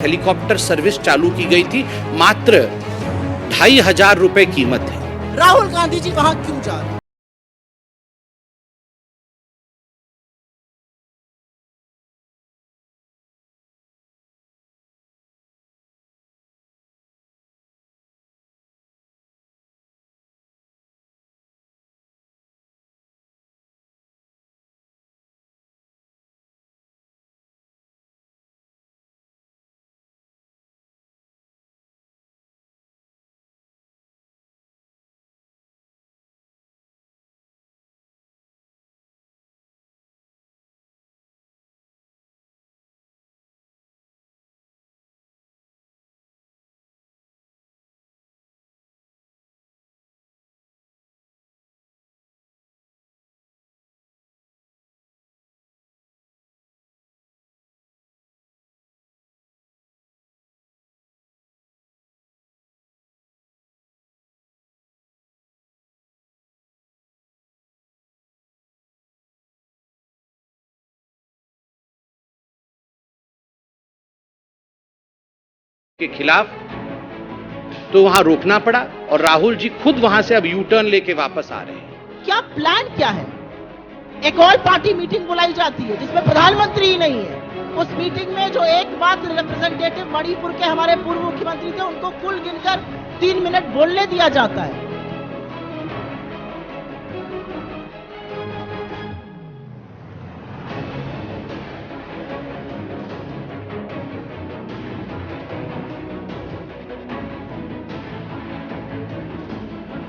Helicopter service चालू की गई थी। मात्र 2,500 रुपए कीमत है। राहुल गांधी जी वहां क्यों जा रहे हैं? के खिलाफ तो वहां रोकना पड़ा और राहुल जी खुद वहां से अब यू टर्न लेके वापस आ रहे हैं। क्या प्लान क्या है? एक और पार्टी मीटिंग बुलाई जाती है जिसमें प्रधानमंत्री ही नहीं है। उस मीटिंग में जो एकमात्र रिप्रेजेंटेटिव मणिपुर के हमारे पूर्व मुख्यमंत्री थे, उनको कुल गिनकर 3 मिनट बोलने दिया जाता है।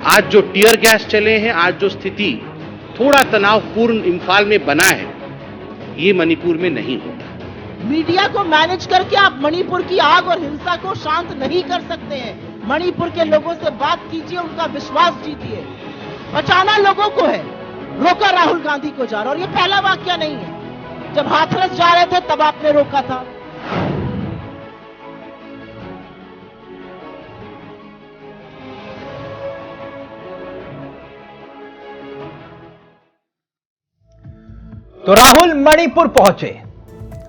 आज जो टीयर गैस चले हैं, आज जो स्थिति थोड़ा तनावपूर्ण इंफाल में बना है, ये मणिपुर में नहीं होता। मीडिया को मैनेज करके आप मणिपुर की आग और हिंसा को शांत नहीं कर सकते हैं। मणिपुर के लोगों से बात कीजिए, उनका विश्वास जीतिए। बचाना लोगों को है, रोका राहुल गांधी को जा रहा। और ये पहला वाकया नहीं है। जब हाथरस जा रहे थे तब आपने रोका था। तो राहुल मणिपुर पहुंचे,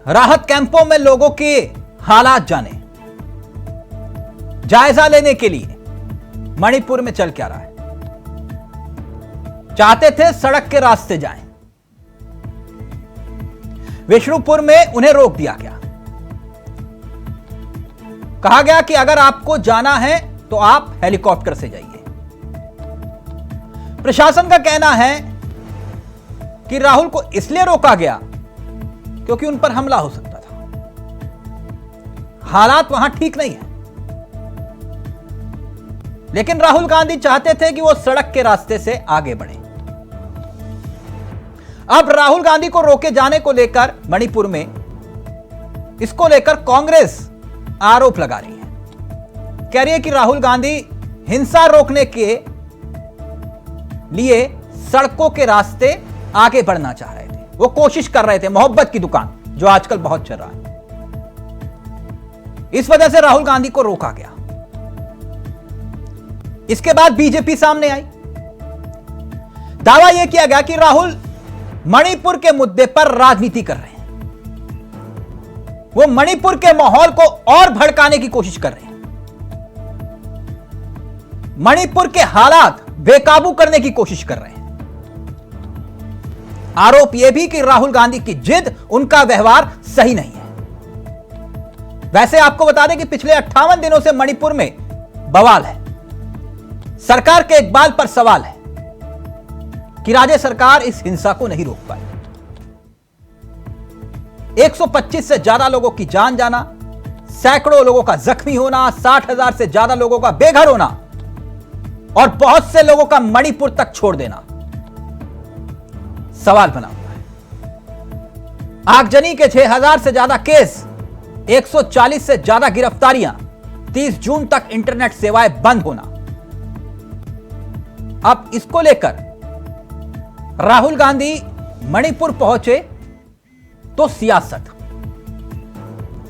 राहत कैंपों में लोगों के हालात जाने, जायजा लेने के लिए मणिपुर में चल क्या रहा है। चाहते थे सड़क के रास्ते जाएं, विष्णुपुर में उन्हें रोक दिया गया। कहा गया कि अगर आपको जाना है तो आप हेलीकॉप्टर से जाइए। प्रशासन का कहना है कि राहुल को इसलिए रोका गया क्योंकि उन पर हमला हो सकता था। हालात वहां ठीक नहीं है, लेकिन राहुल गांधी चाहते थे कि वो सड़क के रास्ते से आगे बढ़े। अब राहुल गांधी को रोके जाने को लेकर मणिपुर में इसको लेकर कांग्रेस आरोप लगा रही है। कह रही है कि राहुल गांधी हिंसा रोकने के लिए सड़कों के रास्ते आगे बढ़ना चाह रहे थे। वो कोशिश कर रहे थे, मोहब्बत की दुकान जो आजकल बहुत चल रहा है, इस वजह से राहुल गांधी को रोका गया। इसके बाद बीजेपी सामने आई, दावा यह किया गया कि राहुल मणिपुर के मुद्दे पर राजनीति कर रहे हैं। वो मणिपुर के माहौल को और भड़काने की कोशिश कर रहे हैं, मणिपुर के हालात बेकाबू करने की कोशिश कर रहे हैं। आरोप यह भी कि राहुल गांधी की जिद, उनका व्यवहार सही नहीं है। वैसे आपको बता दें कि पिछले 58 दिनों से मणिपुर में बवाल है। सरकार के इकबाल पर सवाल है कि राज्य सरकार इस हिंसा को नहीं रोक पाई। 125 से ज्यादा लोगों की जान जाना, सैकड़ों लोगों का जख्मी होना, 60,000 से ज्यादा लोगों का बेघर होना और बहुत से लोगों का मणिपुर तक छोड़ देना सवाल बना हुआ है। आगजनी के 6,000 से ज्यादा केस, 140 से ज्यादा गिरफ्तारियां, 30 जून तक इंटरनेट सेवाएं बंद होना। अब इसको लेकर राहुल गांधी मणिपुर पहुंचे तो सियासत।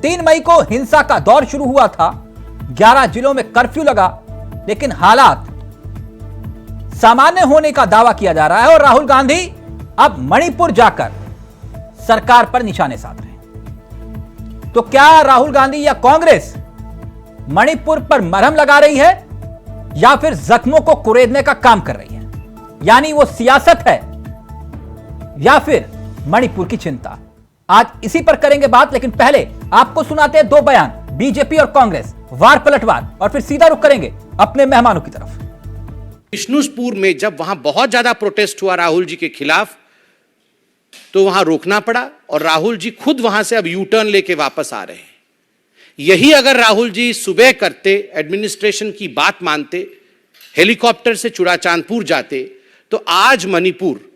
3 मई को हिंसा का दौर शुरू हुआ था, 11 जिलों में कर्फ्यू लगा, लेकिन हालात सामान्य होने का दावा किया जा रहा है और राहुल गांधी अब मणिपुर जाकर सरकार पर निशाने साध रहे हैं। तो क्या राहुल गांधी या कांग्रेस मणिपुर पर मरहम लगा रही है या फिर जख्मों को कुरेदने का काम कर रही है? यानी वो सियासत है या फिर मणिपुर की चिंता? आज इसी पर करेंगे बात, लेकिन पहले आपको सुनाते हैं दो बयान, बीजेपी और कांग्रेस, वार पलटवार, और फिर सीधा रुख करेंगे अपने मेहमानों की तरफ। विष्णुपुर में जब वहां बहुत ज्यादा प्रोटेस्ट हुआ राहुल जी के खिलाफ, तो वहां रोकना पड़ा और राहुल जी खुद वहां से अब यू टर्न लेके वापस आ रहे हैं। यही अगर राहुल जी सुबह करते, एडमिनिस्ट्रेशन की बात मानते, हेलीकॉप्टर से चुड़ाचांदपुर जाते, तो आज मणिपुर,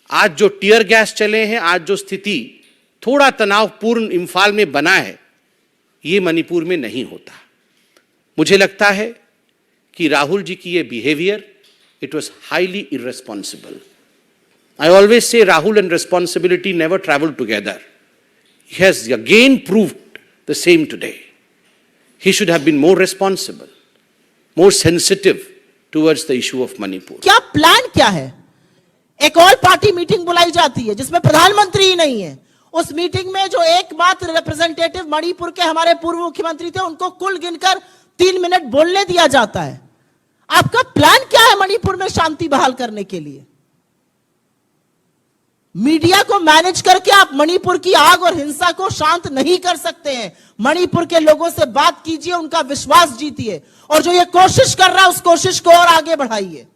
आज जो टीयर गैस चले हैं, आज जो स्थिति थोड़ा तनावपूर्ण इंफाल में बना है, ये मणिपुर में नहीं होता। मुझे लगता है कि राहुल जी की ये behaviour, it was highly irresponsible. I always say Rahul and responsibility never travel together. He has again proved the same today. He should have been more responsible, more sensitive towards the issue of Manipur. क्या plan क्या है? एक और party meeting बुलाई जाती है जिसमें प्रधानमंत्री ही नहीं है। उस मीटिंग में जो एकमात्र रिप्रेजेंटेटिव मणिपुर के हमारे पूर्व मुख्यमंत्री थे, उनको कुल गिनकर 3 मिनट बोलने दिया जाता है। आपका प्लान क्या है मणिपुर में शांति बहाल करने के लिए? मीडिया को मैनेज करके आप मणिपुर की आग और हिंसा को शांत नहीं कर सकते हैं। मणिपुर के लोगों से बात कीजिए, उनका विश्वास जीतिए, और जो ये कोशिश कर रहा है उस कोशिश को और आगे बढ़ाइए।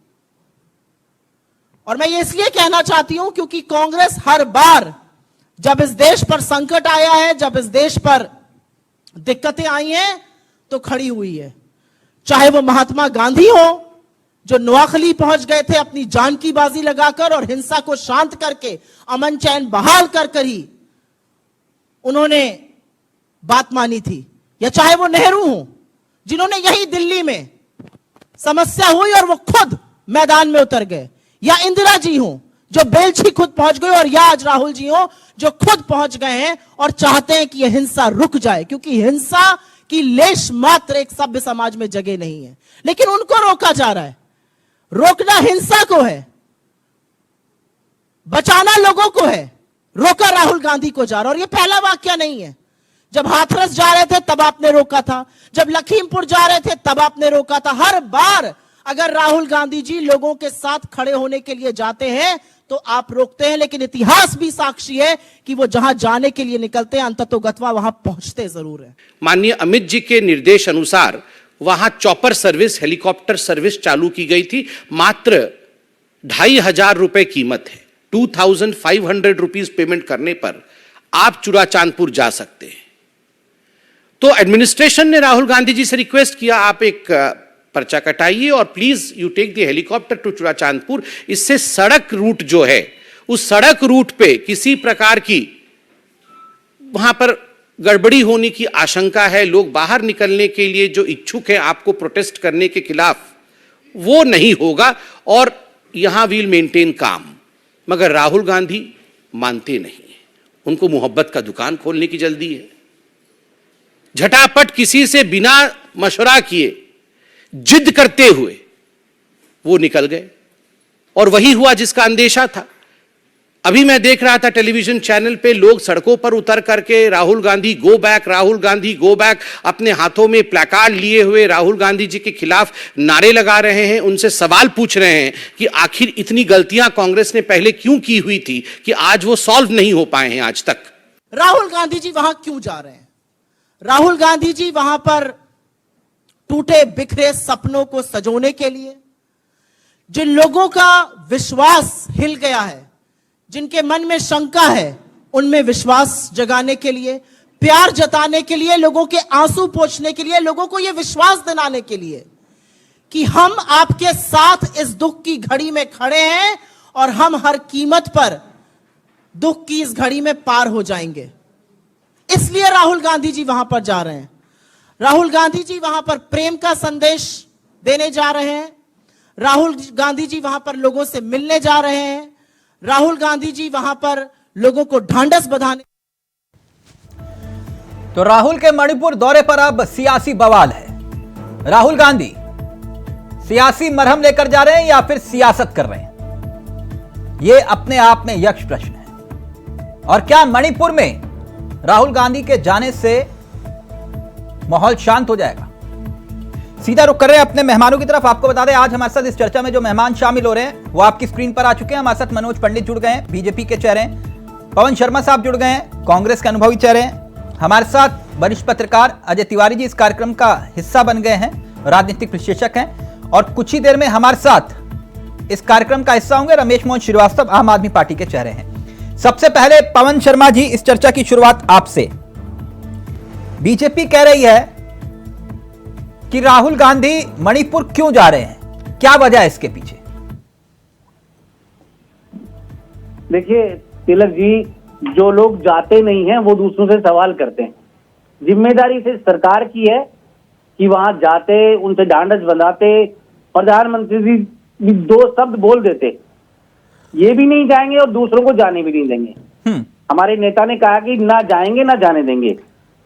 और मैं ये इसलिए कहना चाहती हूं क्योंकि कांग्रेस हर बार जब इस देश पर संकट आया है, जब इस देश पर दिक्कतें आई हैं, तो खड़ी हुई है। चाहे वो महात्मा गांधी हो, जो नोआखली पहुंच गए थे अपनी जान की बाजी लगाकर और हिंसा को शांत करके अमन चैन बहाल कर ही उन्होंने बात मानी थी, या चाहे वो नेहरू हो, जिन्होंने यही दिल्ली में समस्या हुई और वो खुद मैदान में उतर गए, या इंदिरा जी हो जो बेलछी खुद पहुंच गए, और या आज राहुल जी हो जो खुद पहुंच गए हैं और चाहते हैं कि यह हिंसा रुक जाए, क्योंकि हिंसा की लेश मात्र एक सभ्य समाज में जगह नहीं है। लेकिन उनको रोका जा रहा है। रोकना हिंसा को है, बचाना लोगों को है। रोका राहुल गांधी को जा रहा, और ये पहला वाक्य नहीं है। जब हाथरस जा रहे थे तब आपने रोका था, जब लखीमपुर जा रहे थे तब आपने रोका था। हर बार अगर राहुल गांधी जी लोगों के साथ खड़े होने के लिए जाते हैं तो आप रोकते हैं, लेकिन इतिहास भी साक्षी है कि वो जहां जाने के लिए निकलते हैं अंततोगत्वा वहां पहुंचते जरूर है। माननीय अमित जी के निर्देश अनुसार वहां चॉपर सर्विस, हेलीकॉप्टर सर्विस चालू की गई थी। मात्र 2,500 रुपए कीमत है। 2,500 रुपीज पेमेंट करने पर आप चुड़ाचांदपुर जा सकते हैं। तो एडमिनिस्ट्रेशन ने राहुल गांधी जी से रिक्वेस्ट किया, आप एक पर्चा कटाइए और please you take the helicopter to Churachandpur. इससे सड़क रूट जो है, उस सड़क रूट पे किसी प्रकार की वहां पर गड़बड़ी होने की आशंका है। लोग बाहर निकलने के लिए जो इच्छुक हैं आपको प्रोटेस्ट करने के खिलाफ, वो नहीं होगा और यहां वील मेंटेन काम। मगर राहुल गांधी मानते नहीं, उनको मोहब्बत का दुकान खोलने की जल्दी है। झटापट किसी से बिना मशवरा किए, जिद करते हुए वो निकल गए, और वही हुआ जिसका अंदेशा था। अभी मैं देख रहा था टेलीविजन चैनल पे लोग सड़कों पर उतर करके Rahul Gandhi go back, Rahul Gandhi go back, अपने हाथों में प्लैकार्ड लिए हुए राहुल गांधी जी के खिलाफ नारे लगा रहे हैं। उनसे सवाल पूछ रहे हैं कि आखिर इतनी गलतियां कांग्रेस ने पहले क्यों की हुई थी कि आज वो सॉल्व नहीं हो पाए हैं आज तक। राहुल गांधी जी वहां क्यों जा रहे हैं? राहुल गांधी जी वहां पर टूटे बिखरे सपनों को सजोने के लिए, जिन लोगों का विश्वास हिल गया है, जिनके मन में शंका है, उनमें विश्वास जगाने के लिए, प्यार जताने के लिए, लोगों के आंसू पोंछने के लिए, लोगों को यह विश्वास दिलाने के लिए कि हम आपके साथ इस दुख की घड़ी में खड़े हैं और हम हर कीमत पर दुख की इस घड़ी में पार हो जाएंगे। इसलिए राहुल गांधी जी वहां पर जा रहे हैं। राहुल गांधी जी वहां पर प्रेम का संदेश देने जा रहे हैं। राहुल गांधी जी वहां पर लोगों से मिलने जा रहे हैं। राहुल गांधी जी वहां पर लोगों को ढांढस बंधाने। तो राहुल के मणिपुर दौरे पर अब सियासी बवाल है। राहुल गांधी सियासी मरहम लेकर जा रहे हैं या फिर सियासत कर रहे हैं, यह अपने आप में यक्ष प्रश्न है। और क्या मणिपुर में राहुल गांधी के जाने से माहौल शांत हो जाएगा? सीधा रुक कर रहे हैं अपने मेहमानों की तरफ। आपको बता दें आज हमारे साथ इस चर्चा में जो मेहमान शामिल हो रहे हैं वो आपकी स्क्रीन पर आ चुके हैं। हमारे साथ मनोज पंडित जुड़ गए हैं, बीजेपी के चेहरे हैं। पवन शर्मा साहब जुड़ गए हैं, कांग्रेस के अनुभवी चेहरे हैं। हमारे साथ वरिष्ठ पत्रकार अजय तिवारी जी इस कार्यक्रम का हिस्सा बन गए हैं, राजनीतिक विश्लेषक हैं। और कुछ ही देर में हमारे साथ इस कार्यक्रम का हिस्सा होंगे रमेश मोहन श्रीवास्तव, आम आदमी पार्टी के चेहरे हैं। सबसे पहले पवन शर्मा जी, इस चर्चा की शुरुआत आपसे। बीजेपी कह रही है कि राहुल गांधी मणिपुर क्यों जा रहे हैं, क्या वजह है इसके पीछे? देखिए तिलक जी, जो लोग जाते नहीं हैं वो दूसरों से सवाल करते हैं। जिम्मेदारी से सरकार की है कि वहां जाते, उनसे ढांढस बंधाते, प्रधानमंत्री जी भी दो शब्द बोल देते, ये भी नहीं जाएंगे और दूसरों को जाने भी नहीं देंगे। हमारे नेता ने कहा कि ना जाएंगे ना जाने देंगे।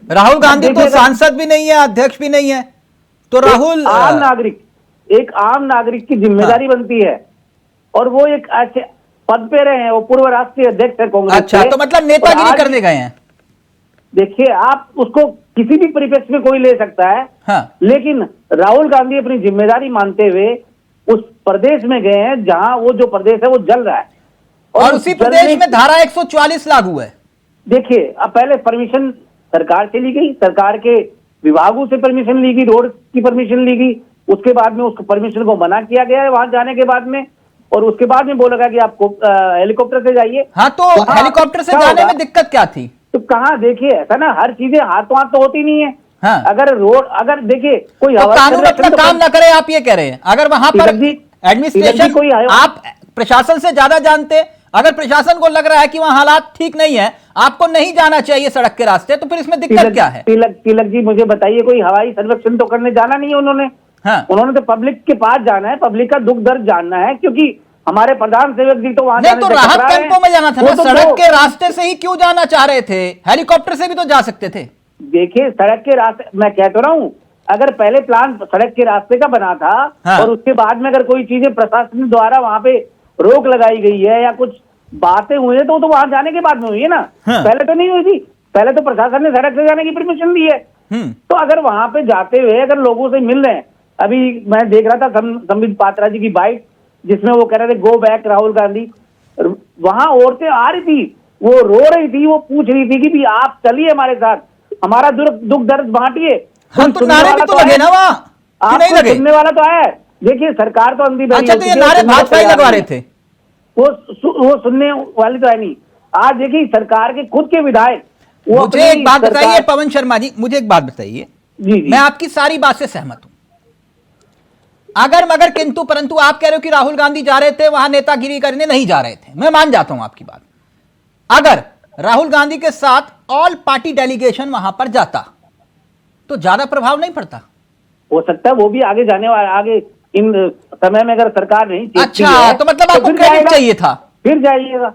राहुल गांधी तो सांसद भी नहीं है, अध्यक्ष भी नहीं है, तो राहुल आम नागरिक, एक आम नागरिक की जिम्मेदारी बनती है। और वो एक अच्छे पद पे रहे हैं, वो पूर्व राष्ट्रीय अध्यक्ष है कांग्रेस। अच्छा, तो मतलब नेतागिरी करने गए हैं? देखिए, आप उसको किसी भी परिप्रेक्ष्य में कोई ले सकता है। हाँ। लेकिन राहुल गांधी अपनी जिम्मेदारी मानते हुए उस प्रदेश में गए हैं जहां वो जो प्रदेश है वो जल रहा है और उसी प्रदेश में धारा 144 लागू है। देखिए, अब पहले परमिशन सरकार से ली गई, सरकार के विभागों से परमिशन ली गई, रोड की परमिशन ली गई, उसके बाद में उस परमिशन को मना किया गया है वहां जाने के बाद में, और उसके बाद में बोला गया कि आप हेलीकॉप्टर से जाइए। हाँ, तो हेलीकॉप्टर से जाने में दिक्कत क्या थी? तो कहाँ, देखिए ऐसा ना, हर चीजें हाथों हाथ तो होती नहीं है। हाँ। अगर रोड, अगर देखिए कोई तो कानून अपना काम ना करे, आप ये कह रहे हैं? अगर वहां पर एडमिनिस्ट्रेशन, कोई आप प्रशासन से ज्यादा जानते, अगर प्रशासन को लग रहा है कि वहां हालात ठीक नहीं है, आपको नहीं जाना चाहिए सड़क के रास्ते, तो फिर इसमें दिक्कत क्या है? तिलक जी मुझे बताइए, कोई हवाई सर्वेक्षण तो करने जाना नहीं है उन्होंने। हाँ। उन्होंने तो पब्लिक के पास जाना है, पब्लिक का दुख दर्द जानना है, क्योंकि हमारे प्रधान सेवक जी तो वहां नहीं, तो राहत कैंपों में जाना था ना, सड़क के रास्ते से ही क्यों जाना चाह रहे थे? हेलीकॉप्टर से भी तो जा सकते थे। देखिए, सड़क के रास्ते, मैं कह तो रहा हूँ, अगर पहले प्लान सड़क के रास्ते का बना था। हाँ। और उसके बाद में अगर कोई चीजें प्रशासन द्वारा वहां पे रोक लगाई गई है या कुछ बातें हुई है तो वहां जाने के बाद में हुई है ना। हाँ। पहले तो नहीं हुई थी, पहले तो प्रशासन ने सड़क से जाने की परमिशन दी है। तो अगर वहां पे जाते हुए अगर लोगों से मिल रहे हैं, अभी मैं देख रहा था संबित पात्रा जी की बाइट जिसमें वो कह रहे थे गो बैक राहुल गांधी, वहां औरतें आ रही थी, वो रो रही थी, वो पूछ रही थी कि भी आप चलिए हमारे साथ, हमारा दुख दर्द बांटिए। हाँ, तो नारे भी तो लगे ना वहां, आपको सुनने वाला तो आया। देखिए, सरकार तो अंधी अच्छा, तो ये नारे भाजपा ही लगवा रहे थे, वो सुनने वाली तो है नहीं। आज देखिए सरकार के खुद के विधायक, मुझे एक बात बताइए पवन शर्मा जी, मुझे एक बात बताइए। मैं आपकी सारी बात से सहमत हूं, अगर मगर किंतु परंतु आप कह रहे हो कि राहुल गांधी जा रहे थे वहां नेतागिरी करने, नहीं जा रहे थे, मैं मान जाता हूं आपकी बात। अगर राहुल गांधी के साथ ऑल पार्टी डेलीगेशन वहां पर जाता तो ज्यादा प्रभाव नहीं पड़ता? हो सकता है वो भी आगे जाने वाला, आगे इन समय में अगर सरकार नहीं। अच्छा, तो मतलब आपको क्रेडिट चाहिए था, फिर जाइएगा।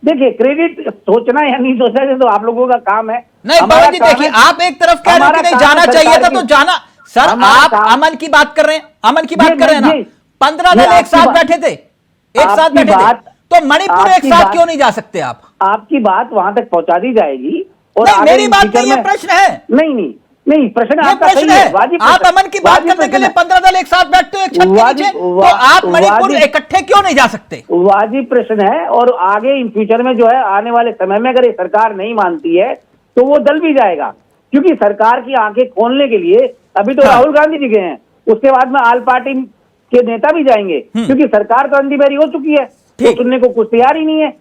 देखिए, क्रेडिट सोचना या नहीं सोचना तो आप लोगों का काम है। नहीं पवन जी, देखिए आप एक तरफ कह रहे हो कि नहीं जाना चाहिए था, तो जाना। सर, आप अमन की बात कर रहे हैं, अमन की बात कर रहे हैं ना। 15 दल एक साथ बैठे थे, एक साथ बैठे थे, तो मणिपुर एक साथ क्यों नहीं जा सकते आप? आपकी बात वहां तक पहुंचा दी जाएगी। और मेरी बात नहीं, ये प्रश्न है। नहीं, प्रश्न आपका सही है। आप अमन की बात करने के लिए 15 दल एक साथ बैठते हो एक छत के नीचे, तो आप मणिपुर इकट्ठे क्यों नहीं जा सकते? वाजिब प्रश्न है। और आगे इन फ्यूचर में जो है, आने वाले समय में अगर ये सरकार नहीं मानती है तो वो दल भी जाएगा, क्योंकि सरकार की आंखें खोलने के लिए अभी तो राहुल गांधी जी गए हैं, उसके बाद में आल पार्टी के नेता भी जाएंगे, क्योंकि सरकार तो अंधी बैरी हो चुकी है, तो सुनने को कुछ तैयार ही नहीं है।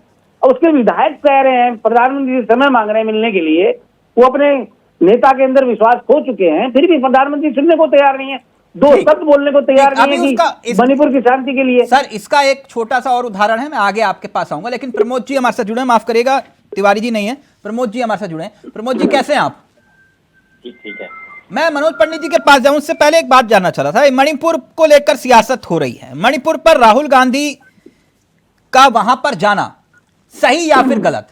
और उसके विधायक कह रहे हैं, प्रधानमंत्री से समय मांग रहे हैं मिलने के लिए, वो अपने नेता के अंदर विश्वास खो चुके हैं, फिर भी प्रधानमंत्री सुनने को तैयार नहीं है, दो शब्द बोलने को तैयार नहीं है कि मणिपुर की शांति के लिए। सर, इसका एक छोटा सा और उदाहरण है, मैं आगे आपके पास आऊंगा, लेकिन प्रमोद जी हमारे साथ जुड़े, माफ करिएगा तिवारी जी नहीं है, प्रमोद जी हमारे साथ जुड़े हैं। प्रमोद जी, कैसे हैं आप? ठीक है। मैं मनोज पंडित जी के पास जाऊं उससे पहले एक बात जानना चाह रहा था। मणिपुर को लेकर सियासत हो रही है, मणिपुर पर राहुल गांधी का वहां पर जाना सही या फिर गलत?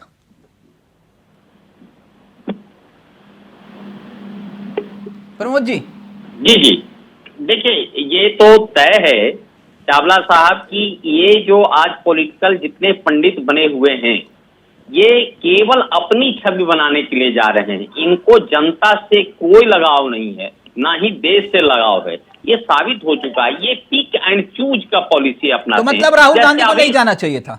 प्रमोद जी। जी, देखिए ये तो तय है चावला साहब की, ये जो आज पॉलिटिकल जितने पंडित बने हुए हैं ये केवल अपनी छवि बनाने के लिए जा रहे हैं। इनको जनता से कोई लगाव नहीं है, ना ही देश से लगाव है। ये साबित हो चुका है। ये पिक एंड चूज का पॉलिसी अपना। तो मतलब राहुल गांधी को नहीं जाना चाहिए था?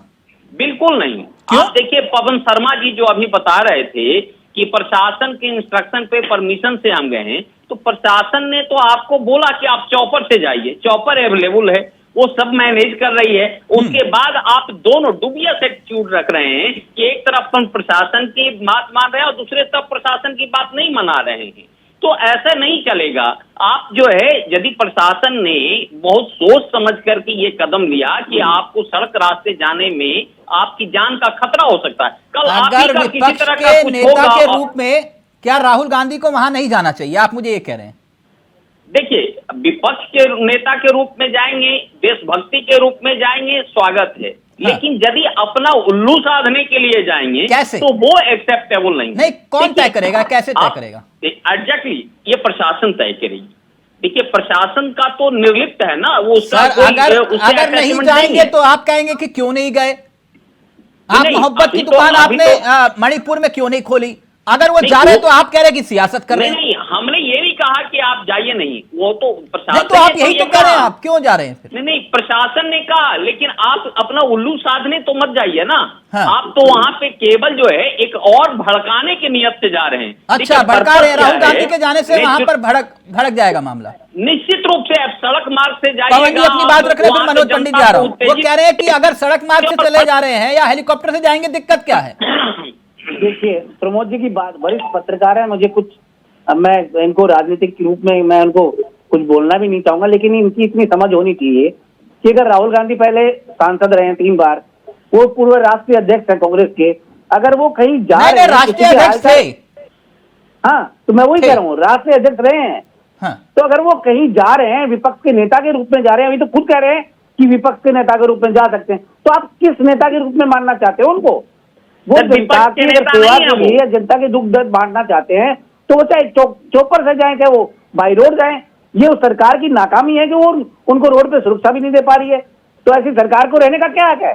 बिल्कुल नहीं। क्यों? आप देखिए, पवन शर्मा जी जो अभी बता रहे थे कि प्रशासन के इंस्ट्रक्शन पे परमिशन से हम गए हैं, तो प्रशासन ने तो आपको बोला कि आप चॉपर से जाइए, चॉपर अवेलेबल है, वो सब मैनेज कर रही है। उसके बाद आप दोनों डुबियस एटीट्यूड रख रहे हैं कि एक तरफ हम प्रशासन की बात मान रहे हैं और दूसरे तरफ प्रशासन की बात नहीं मना रहे हैं। तो ऐसा नहीं चलेगा। आप जो है, यदि प्रशासन ने बहुत सोच समझ करके ये कदम लिया कि आपको सड़क रास्ते जाने में आपकी जान का खतरा हो सकता है, कल अगर विपक्ष के नेता के रूप में क्या राहुल गांधी को वहां नहीं जाना चाहिए, आप मुझे ये कह रहे हैं? देखिए, विपक्ष के नेता के रूप में जाएंगे, देशभक्ति के रूप में जाएंगे, स्वागत है। लेकिन यदि अपना उल्लू साधने के लिए जाएंगे कैसे? तो वो एक्सेप्टेबल नहीं। कौन तय करेगा, कैसे तय करेगा? एग्जैक्टली, ये प्रशासन तय करेगी। देखिए, प्रशासन का तो निर्लिप्त है ना वो। सर, अगर नहीं जाएंगे तो आप कहेंगे कि क्यों नहीं गए? आप मोहब्बत की दुकान आपने मणिपुर में क्यों नहीं खोली? अगर वो जा रहे तो आप कह रहे कि सियासत कर रहे हैं? नहीं, हमने ये नहीं कहा कि आप जाइए नहीं, वो तो प्रशासन। तो आप यही तो कह रहे हैं, आप क्यों जा रहे हैं फिर? नहीं, प्रशासन ने कहा, लेकिन आप अपना उल्लू साधने तो मत जाइए ना। हाँ। आप तो वहां पे केवल जो है एक और भड़काने की नियत से जा रहे हैं। अच्छा, भड़का रहे हैं। राहुल गांधी के जाने से वहां पर भड़क जाएगा मामला? निश्चित रूप से। आप सड़क मार्ग से जाइएगा। पवन जी अपनी बात रख रहे हैं, फिर मनोज पंडित जा रहा हूं। वो कह रहे हैं कि अगर सड़क मार्ग से चले जा रहे हैं या हेलीकॉप्टर से जाएंगे, दिक्कत क्या है? देखिए, प्रमोद जी की बात, वरिष्ठ पत्रकार है, मुझे कुछ, अब मैं इनको राजनीतिक के रूप में मैं उनको कुछ बोलना भी नहीं चाहूंगा, लेकिन इनकी इतनी समझ होनी चाहिए कि अगर राहुल गांधी पहले सांसद रहे हैं 3 बार, वो पूर्व राष्ट्रीय अध्यक्ष है कांग्रेस के, अगर वो कहीं जा रहे हैं, राष्ट्रीय अध्यक्ष थे। हाँ, तो मैं वही कह रहा हूँ, राष्ट्रीय अध्यक्ष रहे हैं। हाँ। तो अगर वो कहीं जा रहे हैं, विपक्ष के नेता के रूप में जा रहे हैं, अभी तो खुद कह रहे हैं कि विपक्ष के नेता के रूप में जा सकते हैं, तो आप किस नेता के रूप में मानना चाहते हो उनको? वो जनता की सेवा के लिए, जनता के दुख दर्द बांटना चाहते हैं, तो वो चाहे चौपर से जाए, चाहे वो बाई रोड जाए। ये उस सरकार की नाकामी है कि वो उनको रोड पे सुरक्षा भी नहीं दे पा रही है। तो ऐसी सरकार को रहने का क्या हक है?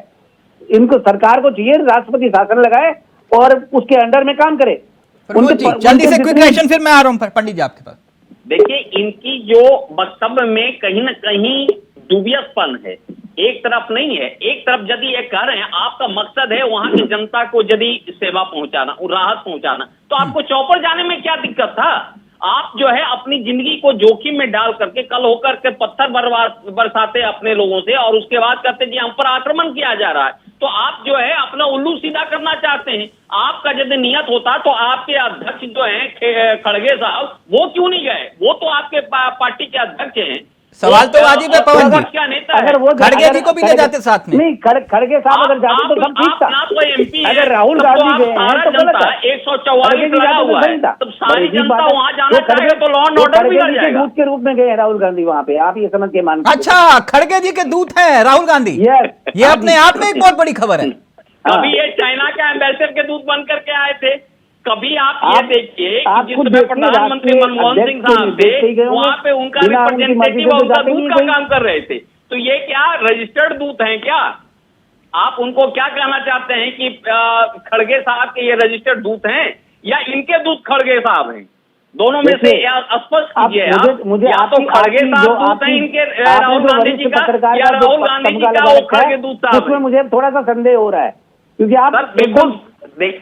इनको, सरकार को चाहिए राष्ट्रपति शासन लगाए और उसके अंडर में काम करे। जल्दी से क्विक रिएक्शन, फिर मैं आ रहा हूं पंडित जी आपके पास। देखिए, इनकी जो वक्तव्य में कहीं ना कहीं दुबियसपन है। एक तरफ नहीं है, एक तरफ यदि ये कह रहे हैं आपका मकसद है वहां की जनता को यदि सेवा पहुंचाना, राहत पहुंचाना, तो आपको चौपर जाने में क्या दिक्कत था? आप जो है अपनी जिंदगी को जोखिम में डाल करके कल होकर के पत्थर बरसाते अपने लोगों से, और उसके बाद कहते कि हम पर आक्रमण किया जा रहा है। तो आप जो है अपना उल्लू सीधा करना चाहते हैं। आपका यदि नियत होता तो आपके अध्यक्ष जो है खड़गे साहब, वो क्यों नहीं गए? वो तो आपके पार्टी के अध्यक्ष हैं। सवाल तो वाजिब है पवन जी, क्या नेता है? अगर वो खड़गे जी को भी ले जाते साथ में। नहीं, खड़गे साहब अगर जाते तो सब ठीक था। तो एमपी अगर राहुल गांधी गए हैं तो गलत है। 144 लगा हुआ है, तब सारी जनता वहां जाना चाहे तो लॉ एंड ऑर्डर बिगड़ जाएगा। दूत के रूप में गए हैं राहुल गांधी वहां पे, आप ये समझ के मान। अच्छा, खड़गे जी के दूत हैं राहुल गांधी? ये अपने आप में एक बहुत बड़ी खबर है। कभी ये चाइना का एम्बेसडर के दूत बन करके आए थे, कभी आप ये देखिए कि जिस समय प्रधानमंत्री मनमोहन सिंह साहब थे, वहां पे उनका रिप्रेजेंटेटिव उनका दूत का काम कर रहे थे। तो ये क्या रजिस्टर्ड दूत हैं क्या? आप उनको क्या कहना चाहते हैं कि खड़गे साहब के ये रजिस्टर्ड दूत हैं या इनके दूत खड़गे साहब हैं? दोनों में से स्पष्ट कीजिए आप। मुझे या तो खड़गे साहब दूत हैं इनके राहुल गांधी जी का, या राहुल गांधी जी का वो खड़गे दूत साहब। उसमें मुझे थोड़ा सा संदेह हो रहा है, क्योंकि आप बिल्कुल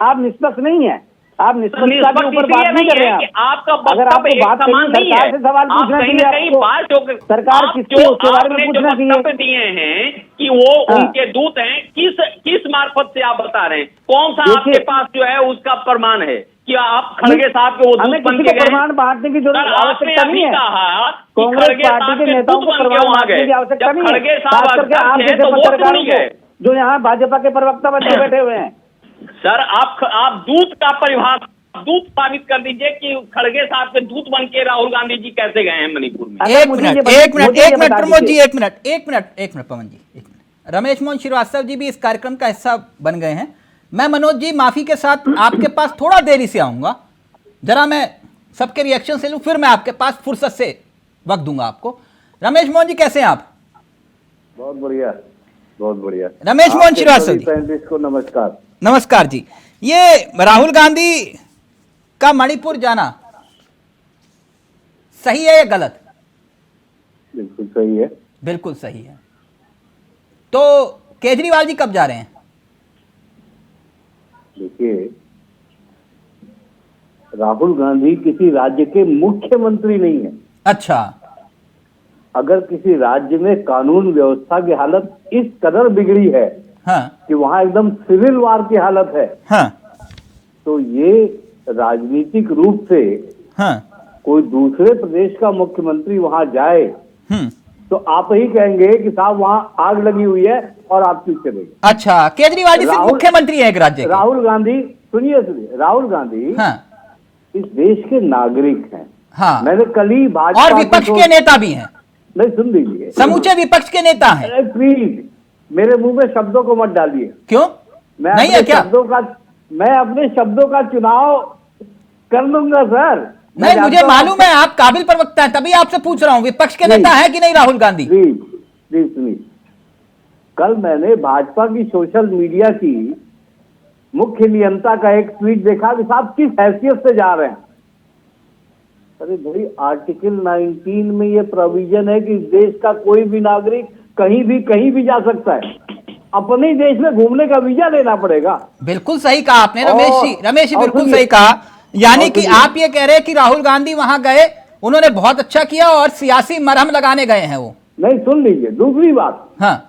आप निष्पक्ष नहीं है। आप निष्पक्षता के ऊपर बात नहीं कर रहे हैं। आपका अगर आपको बात समान नहीं सरकार से सवाल पूछना चाहिए, सरकार किसकी उसके बारे में पूछना चाहिए। दिए हैं कि वो उनके दूत हैं, किस मार्फत से आप बता रहे हैं? कौन सा आपके पास जो है उसका प्रमाण है कि आप खड़गे साहब के वो दूत बन के गए? प्रमाण बांटने की जरूरत आवश्यकता नहीं है। कांग्रेस पार्टी के नेताओं को प्रमाण बांटने की आवश्यकता नहीं है, खास करके आप जैसे पत्रकारों को जो यहाँ भाजपा के प्रवक्ता बन के बैठे हुए हैं। सर, आप दूत का परिभाषा, दूत साबित कर दीजिए कि खड़गे साहब के दूत बन के राहुल गांधी जी कैसे गए हैं मणिपुर में? एक मिनट प्रमोद जी, एक मिनट पवन जी, एक मिनट। रमेश मोहन श्रीवास्तव जी भी इस कार्यक्रम का हिस्सा बन गए हैं। मैं मनोज जी माफी के साथ आपके पास थोड़ा देरी से आऊंगा, जरा मैं सबके रिएक्शन से लूं, फिर मैं आपके पास फुर्सत से वक्त दूंगा आपको। रमेश मोहन जी कैसे हैं आप? बहुत बढ़िया। बहुत बढ़िया। रमेश मोहन श्रीवास्तव जी, पैनलिस्ट को नमस्कार। नमस्कार जी। ये राहुल गांधी का मणिपुर जाना सही है या गलत? बिल्कुल सही है। बिल्कुल सही है। तो केजरीवाल जी कब जा रहे हैं? देखिए, राहुल गांधी किसी राज्य के मुख्यमंत्री नहीं है। अच्छा। अगर किसी राज्य में कानून व्यवस्था की हालत इस कदर बिगड़ी है हाँ कि वहां एकदम सिविल वार की हालत है, हाँ तो ये राजनीतिक रूप से हाँ कोई दूसरे प्रदेश का मुख्यमंत्री वहां जाए तो आप ही कहेंगे कि साहब वहां आग लगी हुई है और आप चुप चलेंगे। अच्छा, केजरीवाल जी सिर्फ राहुल- मुख्यमंत्री है एक राज्य के। राहुल गांधी, सुनिए, राहुल गांधी हाँ इस देश के नागरिक हैं। हाँ, मैंने कल ही भाजपा और विपक्ष की के नेता भी हैं, नहीं, सुन लीजिए, समूचे विपक्ष के नेता हैं। अरे प्लीज मेरे मुंह में शब्दों को मत डालिए। क्यों? मैं नहीं है अपने क्या? अपने शब्दों का चुनाव कर लूंगा सर। नहीं, मुझे मालूम है आप काबिल प्रवक्ता हैं, तभी आपसे पूछ रहा हूं विपक्ष के नेता है कि नहीं राहुल गांधी? प्लीज प्लीज सुनिए, कल मैंने भाजपा की सोशल मीडिया की मुख्य नियंता का एक ट्वीट देखा कि साहब किस हैसियत से जा रहे हैं। अरे भाई, आर्टिकल 19 में ये प्रोविजन है कि इस देश का कोई भी नागरिक कहीं भी जा सकता है। अपने ही देश में घूमने का वीजा लेना पड़ेगा। बिल्कुल सही कहा आपने रमेश जी और बिल्कुल सुनिए- सही कहा। यानी और कि सुनिए- आप ये कह रहे हैं कि राहुल गांधी वहां गए, उन्होंने बहुत अच्छा किया और सियासी मरहम लगाने गए हैं वो। नहीं, सुन लीजिए दूसरी बात, हाँ।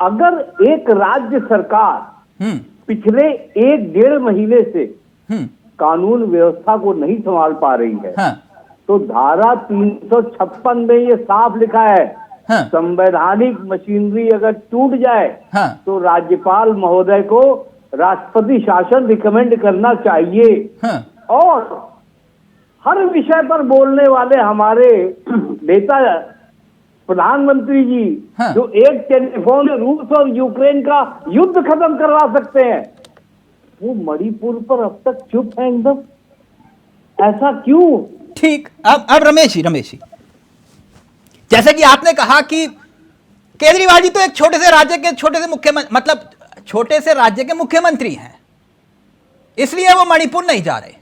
अगर एक राज्य सरकार हम्म पिछले 1-1.5 महीने से हम्म कानून व्यवस्था को नहीं संभाल पा रही है, हाँ तो धारा 356 में ये साफ लिखा है, हाँ संवैधानिक मशीनरी अगर टूट जाए हाँ तो राज्यपाल महोदय को राष्ट्रपति शासन रिकमेंड करना चाहिए। हाँ और हर विषय पर बोलने वाले हमारे नेता प्रधानमंत्री जी, हाँ। जो एक टेलीफोन में रूस और यूक्रेन का युद्ध खत्म करवा सकते हैं, वो मणिपुर पर अब तक चुप है एकदम। ऐसा क्यों? ठीक। अब रमेश जी, जैसे कि आपने कहा कि केजरीवाल जी तो एक छोटे से राज्य के छोटे से मुख्यमंत्री, मतलब छोटे से राज्य के मुख्यमंत्री हैं, इसलिए वो मणिपुर नहीं जा रहे।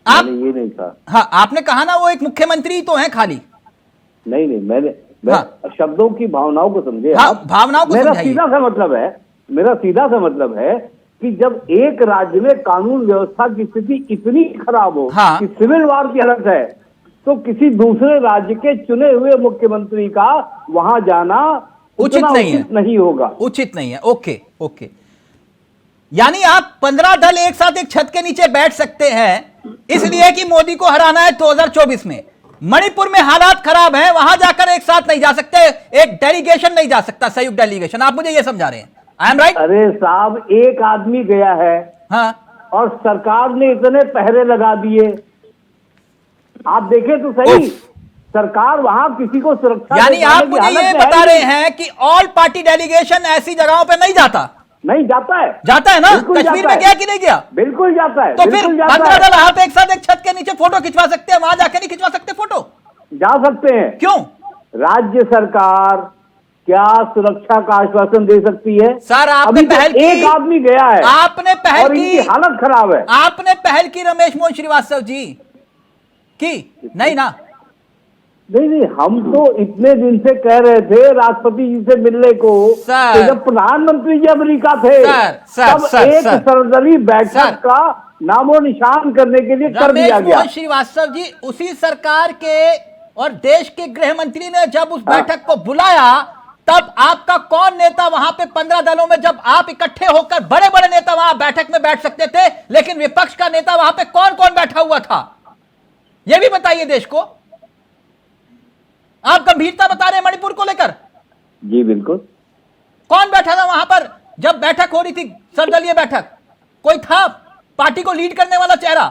आप मैंने ये नहीं कहा। हाँ, आपने कहा ना वो एक मुख्यमंत्री तो हैं खाली। नहीं, मैं हाँ। शब्दों की भावनाओं को समझे हाँ, आप। भावनाओं को मेरा समझाइए। मेरा सीधा सा मतलब है कि जब एक राज्य में कानून व्यवस्था की स्थिति इतनी खराब हो हाँ। कि सिविल वार की हालत है, तो किसी दूसरे राज्य के चुने हुए मुख्यमंत्री का वहां जाना उचित उतना नहीं है। उचित नहीं होगा। उचित नहीं है। ओके। यानी आप 15 दल एक साथ एक छत के नीचे बैठ सकते हैं इसलिए कि मोदी को हराना है 2024 में। मणिपुर में हालात खराब हैं, वहां जाकर एक साथ नहीं जा सकते, एक डेलीगेशन नहीं जा सकता, संयुक्त डेलीगेशन। आप मुझे यह समझा रहे हैं? I am right? अरे साहब, एक आदमी गया है हाँ। और सरकार ने इतने पहरे लगा दिए, आप देखें तो सही। सरकार वहां किसी को सुरक्षा यानी देने आप की मुझे हालत ये में बता है रहे नहीं। हैं कि ऑल पार्टी डेलीगेशन ऐसी जगहों पे नहीं जाता? नहीं जाता है। जाता है ना? बिल्कुल कश्मीर जाता में है। गया कि नहीं गया? बिल्कुल जाता है। तो फिर बिल्कुल जाता 15 है। दल आप एक साथ एक छत के नीचे फोटो खिंचवा सकते हैं, वहां जाकर नहीं खिंचवा सकते फोटो? जा सकते हैं। क्यों? राज्य सरकार क्या सुरक्षा का आश्वासन दे सकती है? सर, आपने अभी तो पहल की। एक आदमी गया है, आपने पहल और इनकी की। हालत खराब है। आपने पहल की रमेश मोहन श्रीवास्तव जी की नहीं ना? नहीं, हम तो इतने दिन से कह रहे थे राष्ट्रपति जी से मिलने को। सर। तो जब प्रधानमंत्री जी अमेरिका थे, तब एक सर्वदलीय बैठक का नामो निशान करने के लिए कर दिया रमेश गया। मोहन श्रीवास्तव जी, उसी सरकार के और देश के गृह मंत्री ने जब उस बैठक को बुलाया, तब आपका कौन नेता वहां पे 15 दलों में, जब आप इकट्ठे होकर बड़े बड़े नेता वहां बैठक में बैठ सकते थे, लेकिन विपक्ष का नेता वहां पे कौन कौन बैठा हुआ था? यह भी बताइए देश को। आप गंभीरता बता रहे हैं मणिपुर को लेकर? जी बिल्कुल। कौन बैठा था वहां पर जब बैठक हो रही थी, सर्वदलीय बैठक? कोई था पार्टी को लीड करने वाला चेहरा?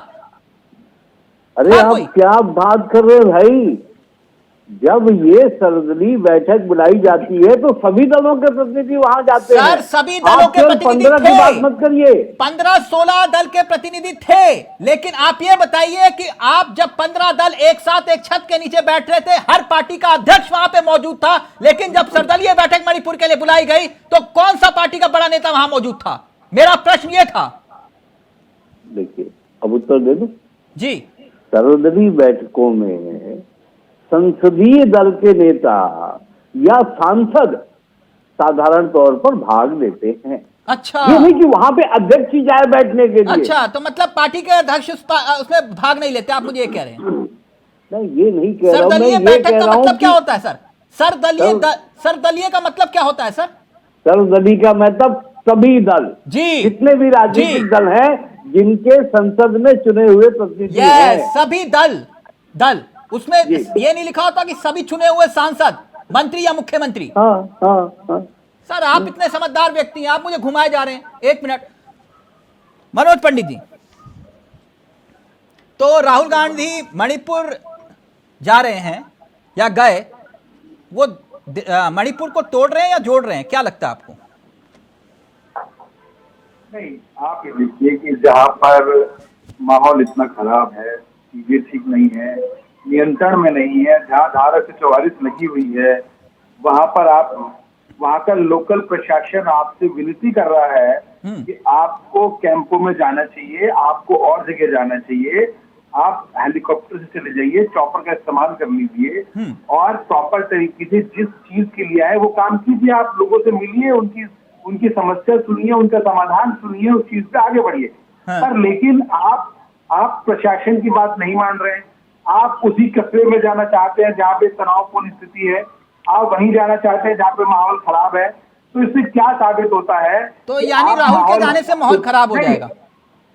अरे हाँ, आप कोई। क्या बात कर रहे हैं भाई? जब ये सर्वदलीय बैठक बुलाई जाती है तो सभी दलों के प्रतिनिधि वहां जाते हैं। सर, सभी दलों के प्रतिनिधि 15 की थे। बात मत करिए। 15-16 दल के प्रतिनिधि थे, लेकिन आप ये बताइए कि आप जब 15 दल एक साथ एक छत के नीचे बैठ रहे थे, हर पार्टी का अध्यक्ष वहां पे मौजूद था, लेकिन जब सर्वदलीय बैठक मणिपुर के लिए बुलाई गई तो कौन सा पार्टी का बड़ा नेता वहां मौजूद था? मेरा प्रश्न ये था। देखिए, अब उत्तर दे दूं? जी, सर्वदलीय बैठकों में संसदीय दल के नेता या सांसद साधारण तौर पर भाग लेते हैं। अच्छा, ये नहीं कि वहां पे अध्यक्ष ही जाए बैठने के लिए। अच्छा, तो मतलब पार्टी के अध्यक्ष उसमें भाग नहीं लेते, आप मुझे ये कह रहे हैं? नहीं, ये नहीं कह रहा हूं, मैं सर्वदलीय ये बैठक कह का रहा हूं मतलब क्या कि होता है सर? सर्वदलीय का मतलब क्या होता है सर? सर्वदलीय का मतलब सभी दल, जी, जितने भी राजनीतिक जी। दल हैं जिनके संसद में चुने हुए प्रतिनिधि हैं। सभी दल उसमें ये नहीं लिखा होता कि सभी चुने हुए सांसद, मंत्री या मुख्यमंत्री? हाँ हाँ हाँ। सर, आप इतने समझदार व्यक्ति हैं, आप मुझे घुमाए जा रहे हैं। एक मिनट, मनोज पंडित जी, तो राहुल गांधी मणिपुर जा रहे हैं या गए, वो मणिपुर को तोड़ रहे हैं या जोड़ रहे हैं, क्या लगता है आपको? नहीं, आप ये देखिए कि जहाँ पर माहौल इतना खराब है, चीजें ठीक नहीं है, नियंत्रण में नहीं है, जहाँ धारा 144 लगी हुई है, वहाँ पर आप वहाँ का लोकल प्रशासन आपसे विनती कर रहा है कि आपको कैंपों में जाना चाहिए, आपको और जगह जाना चाहिए, आप हेलीकॉप्टर से चले जाइए, चॉपर का इस्तेमाल कर लीजिए और प्रॉपर तरीके से जिस चीज के लिए आए वो काम कीजिए। आप लोगों से मिलिए, उनकी समस्या सुनिए, उनका समाधान सुनिए, उस चीज पे आगे बढ़िए। पर लेकिन आप प्रशासन की बात नहीं मान रहे हैं। आप उसी कस्बे में जाना चाहते हैं जहाँ पे तनावपूर्ण स्थिति है, आप वहीं जाना चाहते हैं जहाँ पे माहौल खराब है। तो इससे क्या साबित होता है? तो यानी राहुल के जाने से माहौल खराब हो जाएगा?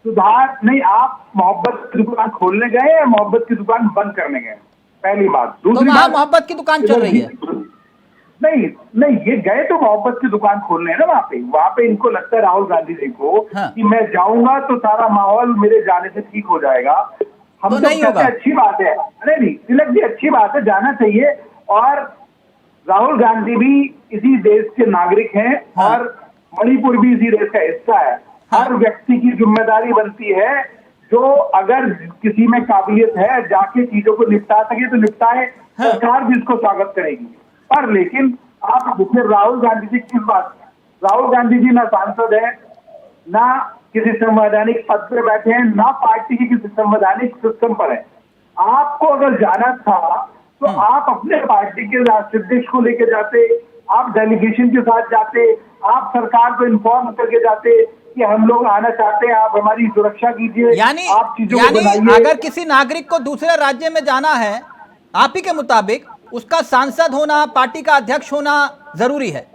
सुधार नहीं, आप मोहब्बत की दुकान खोलने गए या मोहब्बत की दुकान बंद करने गए? पहली बात। तो वहां मोहब्बत की दुकान चल रही है? नहीं, ये गए तो मोहब्बत की दुकान खोलने है ना वहाँ पे इनको लगता है राहुल गांधी जी को कि मैं जाऊंगा तो सारा माहौल मेरे जाने से ठीक हो जाएगा। हम तो नहीं होगा। अच्छी बात है, नहीं तिलक जी, अच्छी बात है, जाना चाहिए। और राहुल गांधी भी इसी देश के नागरिक हैं और मणिपुर भी इसी देश का हिस्सा है। हर व्यक्ति की जिम्मेदारी बनती है, जो अगर किसी में काबिलियत है जाके चीजों को निपटा सके तो निपटाए, सरकार भी इसको स्वागत करेगी। पर लेकिन आप देखिए राहुल गांधी जी किस बात, राहुल गांधी जी ना सांसद है, ना किसी संवैधानिक पद पे बैठे हैं, ना पार्टी की किसी संवैधानिक सिस्टम पर है। आपको अगर जाना था तो आप अपने पार्टी के राष्ट्रीय अध्यक्ष को लेकर जाते, आप डेलीगेशन के साथ जाते, आप सरकार को इन्फॉर्म करके जाते कि हम लोग आना चाहते हैं, आप हमारी सुरक्षा कीजिए। यानी अगर किसी नागरिक को दूसरे राज्य में जाना है, आप ही के मुताबिक उसका सांसद होना, पार्टी का अध्यक्ष होना जरूरी है?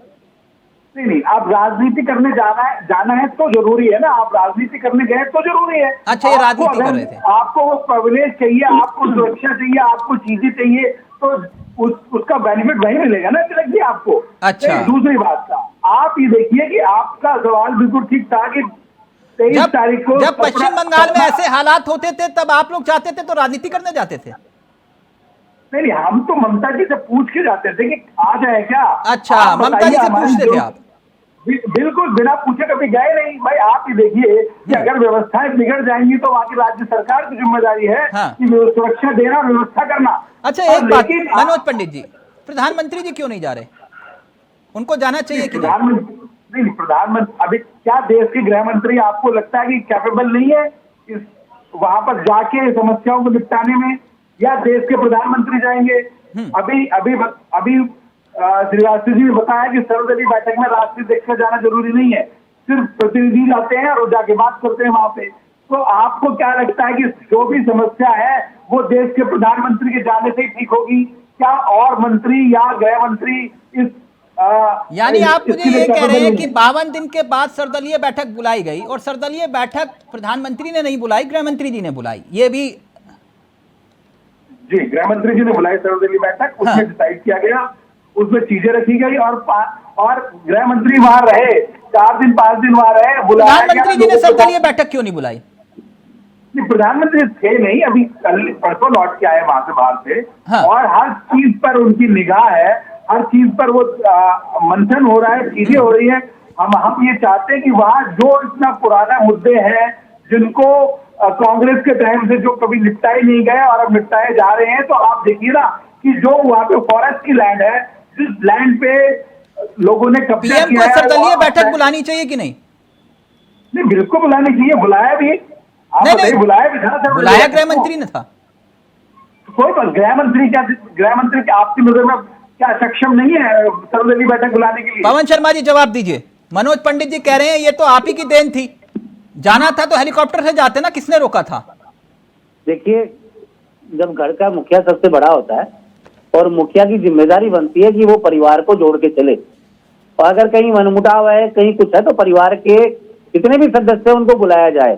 नहीं, आप राजनीति करने जाना है तो जरूरी है ना, आप राजनीति करने गए तो जरूरी है। अच्छा, ये राजनीति कर रहे थे? आपको वो प्रिविलेज चाहिए, आपको सुरक्षा चाहिए, आपको चीजें चाहिए, तो उसका बेनिफिट वही मिलेगा ना तिलक जी आपको। अच्छा, दूसरी बात का आप ये देखिए कि आपका सवाल बिल्कुल ठीक था कि 23 तारीख को जब पश्चिम बंगाल में ऐसे हालात होते थे तब आप लोग चाहते थे तो राजनीति करने जाते थे? नहीं, हम तो ममता जी से पूछ के जाते थे कि आ जाए क्या। अच्छा, ममता जी से पूछते थे आप? बिल्कुल, बिना पूछे कभी गए नहीं। भाई आप ये देखिए कि अगर व्यवस्थाएं बिगड़ जाएंगी तो वहाँ की राज्य सरकार की जिम्मेदारी है कि सुरक्षा देना, व्यवस्था करना। अच्छा, एक बात मनोज पंडित जी, प्रधानमंत्री जी क्यों नहीं जा रहे? उनको जाना चाहिए कि नहीं? प्रधानमंत्री अभी क्या देश के गृह मंत्री आपको लगता है कि कैपेबल नहीं है इस वहां पर जाके समस्याओं को निपटाने में, या देश के प्रधानमंत्री जाएंगे? अभी श्रीवास्तव जी ने बताया कि सर्वदलीय बैठक में राष्ट्रीय अध्यक्ष का जाना जरूरी नहीं है, सिर्फ प्रतिनिधि जाते हैं और जाके बात करते हैं वहां पे। तो आपको क्या लगता है कि जो भी समस्या है वो देश के प्रधानमंत्री के जाने से ही ठीक होगी क्या? और मंत्री या गृह मंत्री इस यानी आप मुझे ये कह रहे हैं कि 52 दिन के बाद सर्वदलीय बैठक बुलाई गई और सर्वदलीय बैठक प्रधानमंत्री ने नहीं बुलाई, गृह मंत्री जी ने बुलाई? ये भी जी, गृह मंत्री जी ने बुलाई सर्वदलीय बैठक, उसमें डिसाइड किया गया, उसमें चीजें रखी गई और गृह मंत्री वहां रहे, 4 दिन 5 दिन वहां रहे, बुलाया गया। प्रधानमंत्री जी ने सर्वदलीय बैठक क्यों नहीं बुलाई? प्रधानमंत्री थे नहीं, अभी कल परसों लौट के आए वहां से, बाहर से। हाँ। और हर चीज पर उनकी निगाह है, हर चीज पर वो मंथन हो रहा है, चीजें हो रही है। हम ये चाहते हैं कि वहां जो इतना पुराना मुद्दे हैं जिनको कांग्रेस के टाइम से जो कभी निपटाए नहीं गए और अब निपटाए जा रहे हैं, तो आप देखिए ना कि जो वहां पे फॉरेस्ट की लैंड है, जिस लैंड पे लोगों ने कब्जा पीएम किया को है, सर्वदलीय बैठक बुलानी चाहिए कि नहीं? नहीं, बिल्कुल बुलानी चाहिए, बुलाया भी। आप नहीं, बताइए, नहीं। बुलाया भी था सर, बुलाया गृह मंत्री ने था। कोई बात, गृह मंत्री क्या आपकी नजर में क्या सक्षम नहीं है सर्वदलीय बैठक बुलाने के लिए? पवन शर्मा जी जवाब दीजिए। मनोज पंडित जी कह रहे हैं ये तो आप ही की देन थी, जाना था तो हेलीकॉप्टर से जाते ना, किसने रोका था? देखिए, जब घर का मुखिया सबसे बड़ा होता है और मुखिया की जिम्मेदारी बनती है कि वो परिवार को जोड़ के चले, और अगर कहीं मनमुटाव है, कहीं कुछ है, तो परिवार के जितने भी सदस्य हैं उनको बुलाया जाए।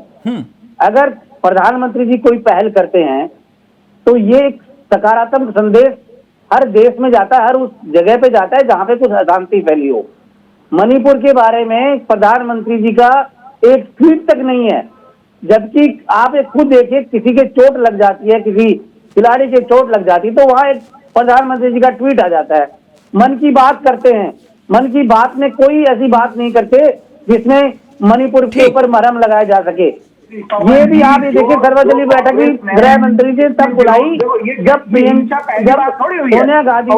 अगर प्रधानमंत्री जी कोई पहल करते हैं तो ये एक सकारात्मक संदेश हर देश में जाता है, हर उस जगह पे जाता है जहां पे कुछ अशांति फैली हो। मणिपुर के बारे में प्रधानमंत्री जी का एक ट्वीट तक नहीं है, जबकि आप एक खुद देखिए, किसी के चोट लग जाती है, किसी खिलाड़ी के चोट लग जाती है, तो वहां एक प्रधानमंत्री जी का ट्वीट आ जाता है। मन की बात करते हैं, मन की बात में कोई ऐसी बात नहीं करते जिसमें मणिपुर के ऊपर मरहम लगाया जा सके। ये भी आप ये देखिए, सर्वदलीय बैठक भी गृह मंत्री जी तब बुलाई जब सोनिया गांधी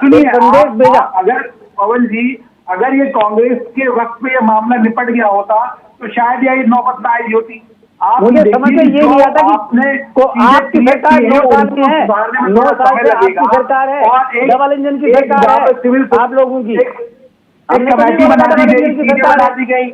ने संदेश भेजा। अगर पवन जी, अगर ये कांग्रेस के वक्त में ये मामला निपट गया होता तो शायद यही नौबत ना आई होती। मुझे समझ में ये नहीं आता कि आपकी सरकार 9 साल की है, 9 साल से आपकी सरकार है, डबल इंजन की सरकार है आप लोगों की। कमेटी बना दी गई,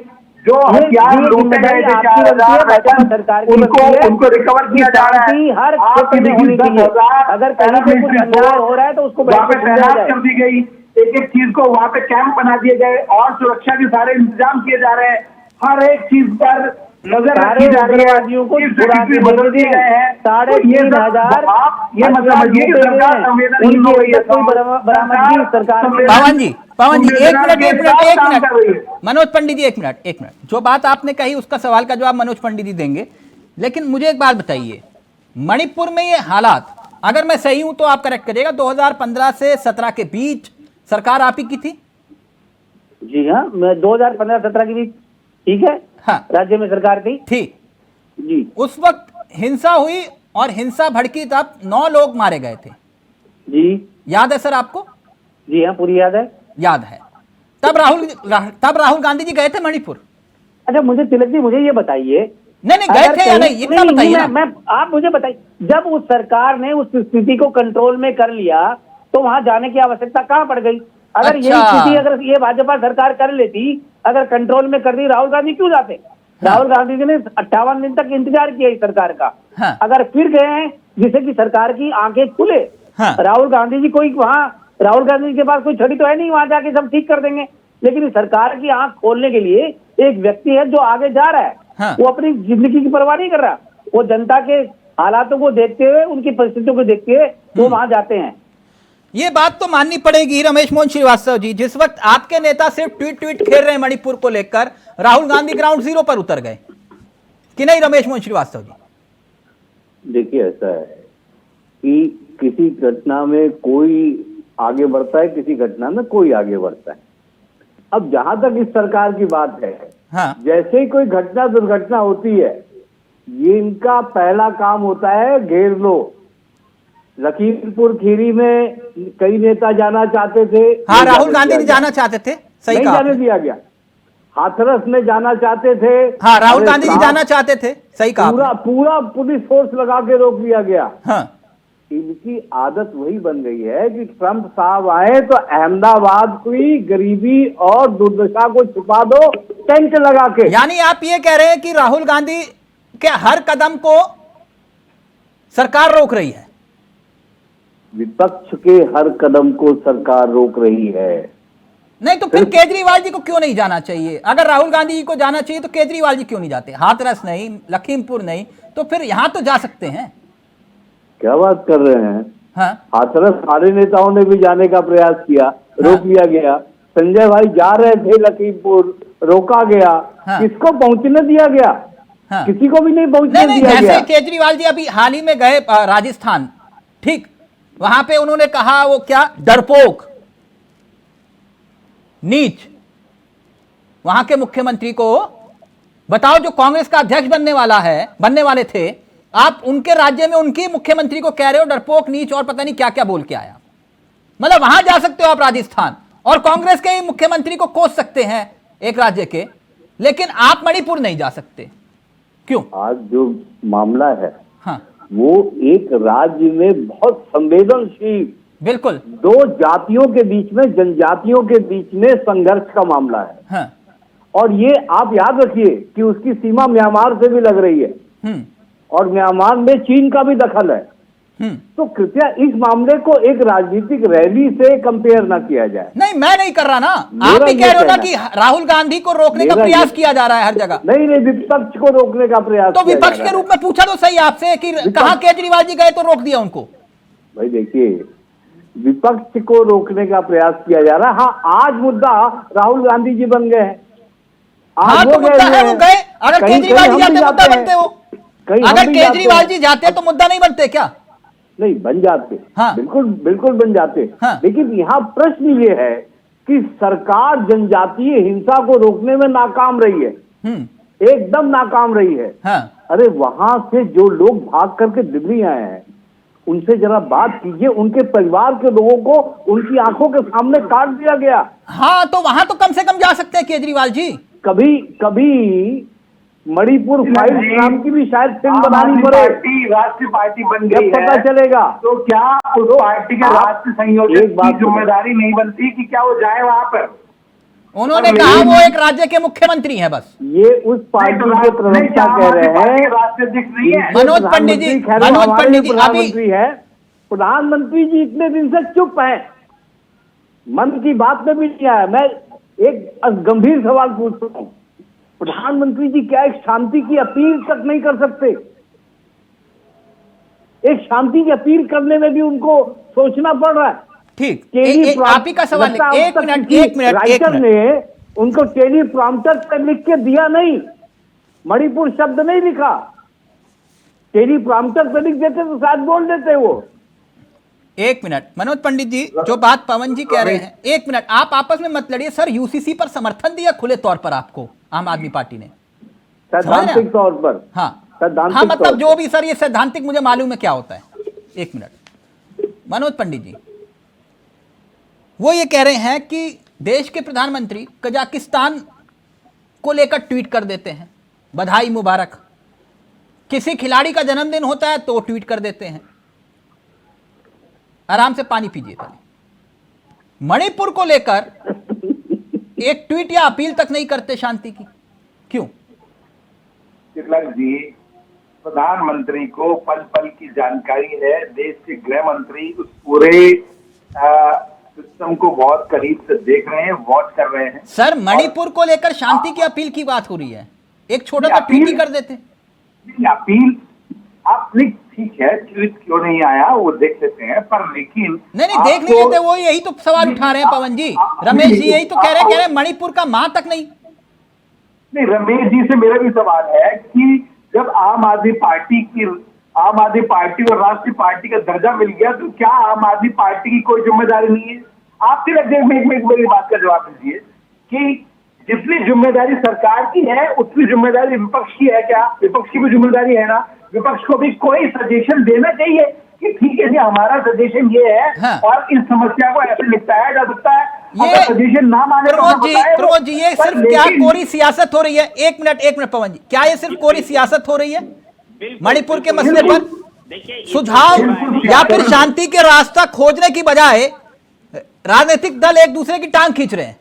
जो हथियार लूटे गए थे 4,000 उनको रिकवर किया जा रहा है। हर क्षेत्र में होनी चाहिए, अगर कहीं पे कुछ अन्याय हो रहा है तो उसको तैनात कर दी गई, एक एक चीज को वहां पे कैंप बना दिए गए और सुरक्षा के सारे इंतजाम किए जा रहे हैं। हर एक चीज पर नजर रखी जा रही है, बदल दिए गए हैं। 3,500 ये मतलब समझिए कि सरकार संवेदनहीन हो गई है। पवन जी एक मिनट मनोज पंडित जी एक मिनट। जो बात आपने कही उसका सवाल का जवाब मनोज पंडित जी देंगे, लेकिन मुझे एक बात बताइए, मणिपुर में ये हालात, अगर मैं सही हूं तो आप करेक्ट करिएगा, 2015 से 17 के बीच सरकार आप ही की थी? जी हाँ, मैं 2015-17 के बीच, ठीक है, हाँ, राज्य में सरकार थी जी। उस वक्त हिंसा हुई और हिंसा भड़की, तब 9 लोग मारे गए थे जी। याद है सर आपको? जी हाँ, पूरी याद है। याद है। तब राहुल गांधी जी गए थे मणिपुर? अच्छा, मुझे तिलक जी मुझे ये बताइए, नहीं गए थे या नहीं, इतना बताइए ना। आप मुझे बताइए, जब उस सरकार ने उस स्थिति को कंट्रोल में कर लिया तो वहां जाने की आवश्यकता कहां पड़ गई? अगर यही स्थिति अगर ये भाजपा सरकार कर लेती, अगर कंट्रोल में कर दी, राहुल गांधी क्यों जाते? राहुल गांधी जी ने 58 दिन तक इंतजार किया इस सरकार का। अगर फिर गए हैं जिससे कि सरकार की आंखें खुले, राहुल गांधी जी कोई वहां, राहुल गांधी जी के पास कोई छड़ी तो है नहीं वहां जाके सब ठीक कर देंगे, लेकिन सरकार की आंख खोलने के लिए एक व्यक्ति है जो आगे जा रहा है। वो अपनी जिंदगी की परवाह नहीं कर रहा, वो जनता के हालातों को देखते हुए, उनकी परिस्थितियों को देखते हुए वो वहां जाते हैं। ये बात तो माननी पड़ेगी रमेश मोहन श्रीवास्तव जी, जिस वक्त आपके नेता सिर्फ ट्वीट खेल रहे हैं मणिपुर को लेकर, राहुल गांधी ग्राउंड जीरो पर उतर गए कि नहीं रमेश मोहन श्रीवास्तव जी? देखिए, ऐसा है कि किसी घटना में कोई आगे बढ़ता है, किसी घटना में कोई आगे बढ़ता है। अब जहां तक इस सरकार की बात है, जैसे ही कोई घटना दुर्घटना होती है, ये इनका पहला काम होता है घेर लो। लखीमपुर खीरी में कई नेता जाना चाहते थे, हाँ, राहुल गांधी जी जाना चाहते थे, सही कहा, जाने दिया गया। हाथरस में जाना चाहते थे, हाँ, राहुल गांधी जी जाना चाहते थे, सही कहा, पूरा पुलिस फोर्स लगा के रोक दिया गया। हाँ। इनकी आदत वही बन गई है कि ट्रंप साहब आए तो अहमदाबाद की गरीबी और दुर्दशा को छुपा दो टेंट लगा के। यानी आप ये कह रहे हैं कि राहुल गांधी के हर कदम को सरकार रोक रही है? विपक्ष के हर कदम को सरकार रोक रही है। नहीं तो फिर केजरीवाल जी को क्यों नहीं जाना चाहिए? अगर राहुल गांधी जी को जाना चाहिए तो केजरीवाल जी क्यों नहीं जाते? हाथरस नहीं, लखीमपुर नहीं, तो फिर यहां तो जा सकते हैं। क्या बात कर रहे हैं? हाँ, हाथरस सारे नेताओं ने भी जाने का प्रयास किया, रोक लिया गया। संजय भाई जा रहे थे लखीमपुर, रोका गया। किसको पहुंचने दिया गया? हाँ। किसी को भी नहीं पहुंचने नहीं दिया जैसे गया। केजरीवाल जी अभी हाल ही में गए राजस्थान, ठीक, वहां पे उन्होंने कहा वो क्या, डरपोक, नीच, वहां के मुख्यमंत्री को बताओ जो कांग्रेस का अध्यक्ष बनने वाले थे, आप उनके राज्य में उनके मुख्यमंत्री को कह रहे हो डरपोक, नीच और पता नहीं क्या क्या बोल के आया। मतलब वहां जा सकते हो आप राजस्थान और कांग्रेस के मुख्यमंत्री को कोस सकते हैं एक राज्य के, लेकिन आप मणिपुर नहीं जा सकते, क्यों? आज जो मामला है हाँ वो एक राज्य में बहुत संवेदनशील, बिल्कुल, दो जातियों के बीच में, जनजातियों के बीच में संघर्ष का मामला है। हाँ, और ये आप याद रखिए कि उसकी सीमा म्यांमार से भी लग रही है और म्यांमार में चीन का भी दखल है। तो कृपया इस मामले को एक राजनीतिक रैली से कंपेयर ना किया जाए। नहीं मैं नहीं कर रहा ना, आप मेरा भी ये कह रहे हो ना कहना कि राहुल गांधी को रोकने का मेरा प्रयास ये- किया जा रहा है हर जगह। नहीं नहीं, विपक्ष को रोकने का प्रयास तो किया जा विपक्ष रहा के है। रूप में पूछा तो सही आपसे कि कहां केजरीवाल जी गए तो रोक दिया उनको। भाई देखिए, विपक्ष को रोकने का प्रयास किया जा रहा है। हाँ, आज मुद्दा राहुल गांधी जी बन गए हैं। आज हाँ तो मुद्दा है, वो गए, अगर कहीं- केजरीवाल कहीं जी हम भी जाते मुद्दा जाते हैं। बनते वो, कहीं हम अगर भी जाते केजरीवाल हैं। जी जाते तो मुद्दा नहीं बनते क्या? नहीं, बन जाते। हाँ। बिल्कुल बिल्कुल बन जाते। हाँ। लेकिन यहाँ प्रश्न ये है कि सरकार जनजातीय हिंसा को रोकने में नाकाम रही है, एकदम नाकाम रही है। हाँ। अरे वहां से जो लोग भाग करके दिल्ली आए हैं उनसे जरा बात कीजिए, उनके परिवार के लोगों को उनकी आंखों के सामने काट दिया गया। हाँ तो वहां तो कम से कम जा सकते हैं केजरीवाल जी। कभी कभी मणिपुर फाइल्स नाम की भी शायद फिल्म बनानी पड़े, राष्ट्रीय पार्टी बन गई जब पता है, चलेगा। तो क्या उस पार्टी के आप राष्ट्रीय संयोजक एक बात की जिम्मेदारी नहीं बनती कि क्या वो जाए वहां पर? उन्होंने कहा वो एक राज्य के मुख्यमंत्री हैं बस। ये उस पार्टी के प्रवक्ता कह रहे हैं। राष्ट्रीय अध्यक्ष नहीं है। मनोज पंडित जी, प्रधानमंत्री है, प्रधानमंत्री जी इतने दिन से चुप है, मन की बात में भी नहीं आया। मैं एक गंभीर सवाल पूछ रहा हूं, प्रधानमंत्री जी क्या एक शांति की अपील तक नहीं कर सकते? एक शांति की अपील करने में भी उनको सोचना पड़ रहा है। ठीक, टेली आप ही का सवाल है, एक मिनट राइटर ने उनको टेली प्रॉम्प्टर पर लिख के दिया नहीं, मणिपुर शब्द नहीं लिखा, टेली प्रॉम्प्टर पर लिख देते तो शायद बोल देते वो। एक मिनट मनोज पंडित जी, जो बात पवन जी कह रहे हैं, एक मिनट आप आपस में मत लड़िए। सर यूसीसी पर समर्थन दिया खुले तौर पर आपको आम आदमी पार्टी ने, सैद्धांतिक तौर पर। हाँ सैद्धांतिक हाँ, तौर मतलब पर। जो भी सर ये सैद्धांतिक मुझे मालूम है क्या होता है। एक मिनट मनोज पंडित जी, वो ये कह रहे हैं कि देश के प्रधानमंत्री कजाकिस्तान को लेकर ट्वीट कर देते हैं, बधाई मुबारक। किसी खिलाड़ी का जन्मदिन होता है तो ट्वीट कर देते हैं। आराम से पानी पीजिए पहले। मणिपुर को लेकर एक ट्वीट या अपील तक नहीं करते शांति की, क्यों? तिलक जी, प्रधानमंत्री को पल पल की जानकारी है, देश के गृह मंत्री उस पूरे सिस्टम को बहुत करीब से देख रहे हैं, वॉच कर रहे हैं। सर मणिपुर को लेकर शांति की अपील की बात हो रही है, एक छोटा सा ट्वीट ही कर देते। अपील आप ठीक है, ट्वीट क्यों नहीं आया वो देख लेते हैं, पर लेकिन नहीं देख नहीं लेते, वो यही तो सवाल उठा रहे हैं पवन जी, रमेश जी यही तो कह रहे हैं मणिपुर का मां तक नहीं। नहीं, रमेश जी से मेरा भी सवाल है कि जब आम आदमी पार्टी और राष्ट्रीय पार्टी का दर्जा मिल गया तो क्या आम आदमी पार्टी की कोई जिम्मेदारी नहीं है? आप तिलक जी मेरी बात का जवाब दीजिए कि जितनी जिम्मेदारी सरकार की है उतनी जिम्मेदारी विपक्ष की है क्या? विपक्ष की भी जिम्मेदारी है ना, विपक्ष को भी कोई सजेशन देना चाहिए कि ठीक है जी हमारा सजेशन ये है। हाँ। और इस समस्या को ऐसे निपटाया जा सकता है। ये अगर सजेशन ना माने तो हमें बताएं वो। प्रमोद जी ये पर सिर्फ क्या लेकिन- कोरी सियासत हो रही है? एक मिनट पवन जी, क्या ये सिर्फ कोरी सियासत हो रही है मणिपुर के मसले पर? देखिए सुझाव या फिर शांति के रास्ता खोजने की बजाय राजनीतिक दल एक दूसरे की टांग खींच रहे हैं।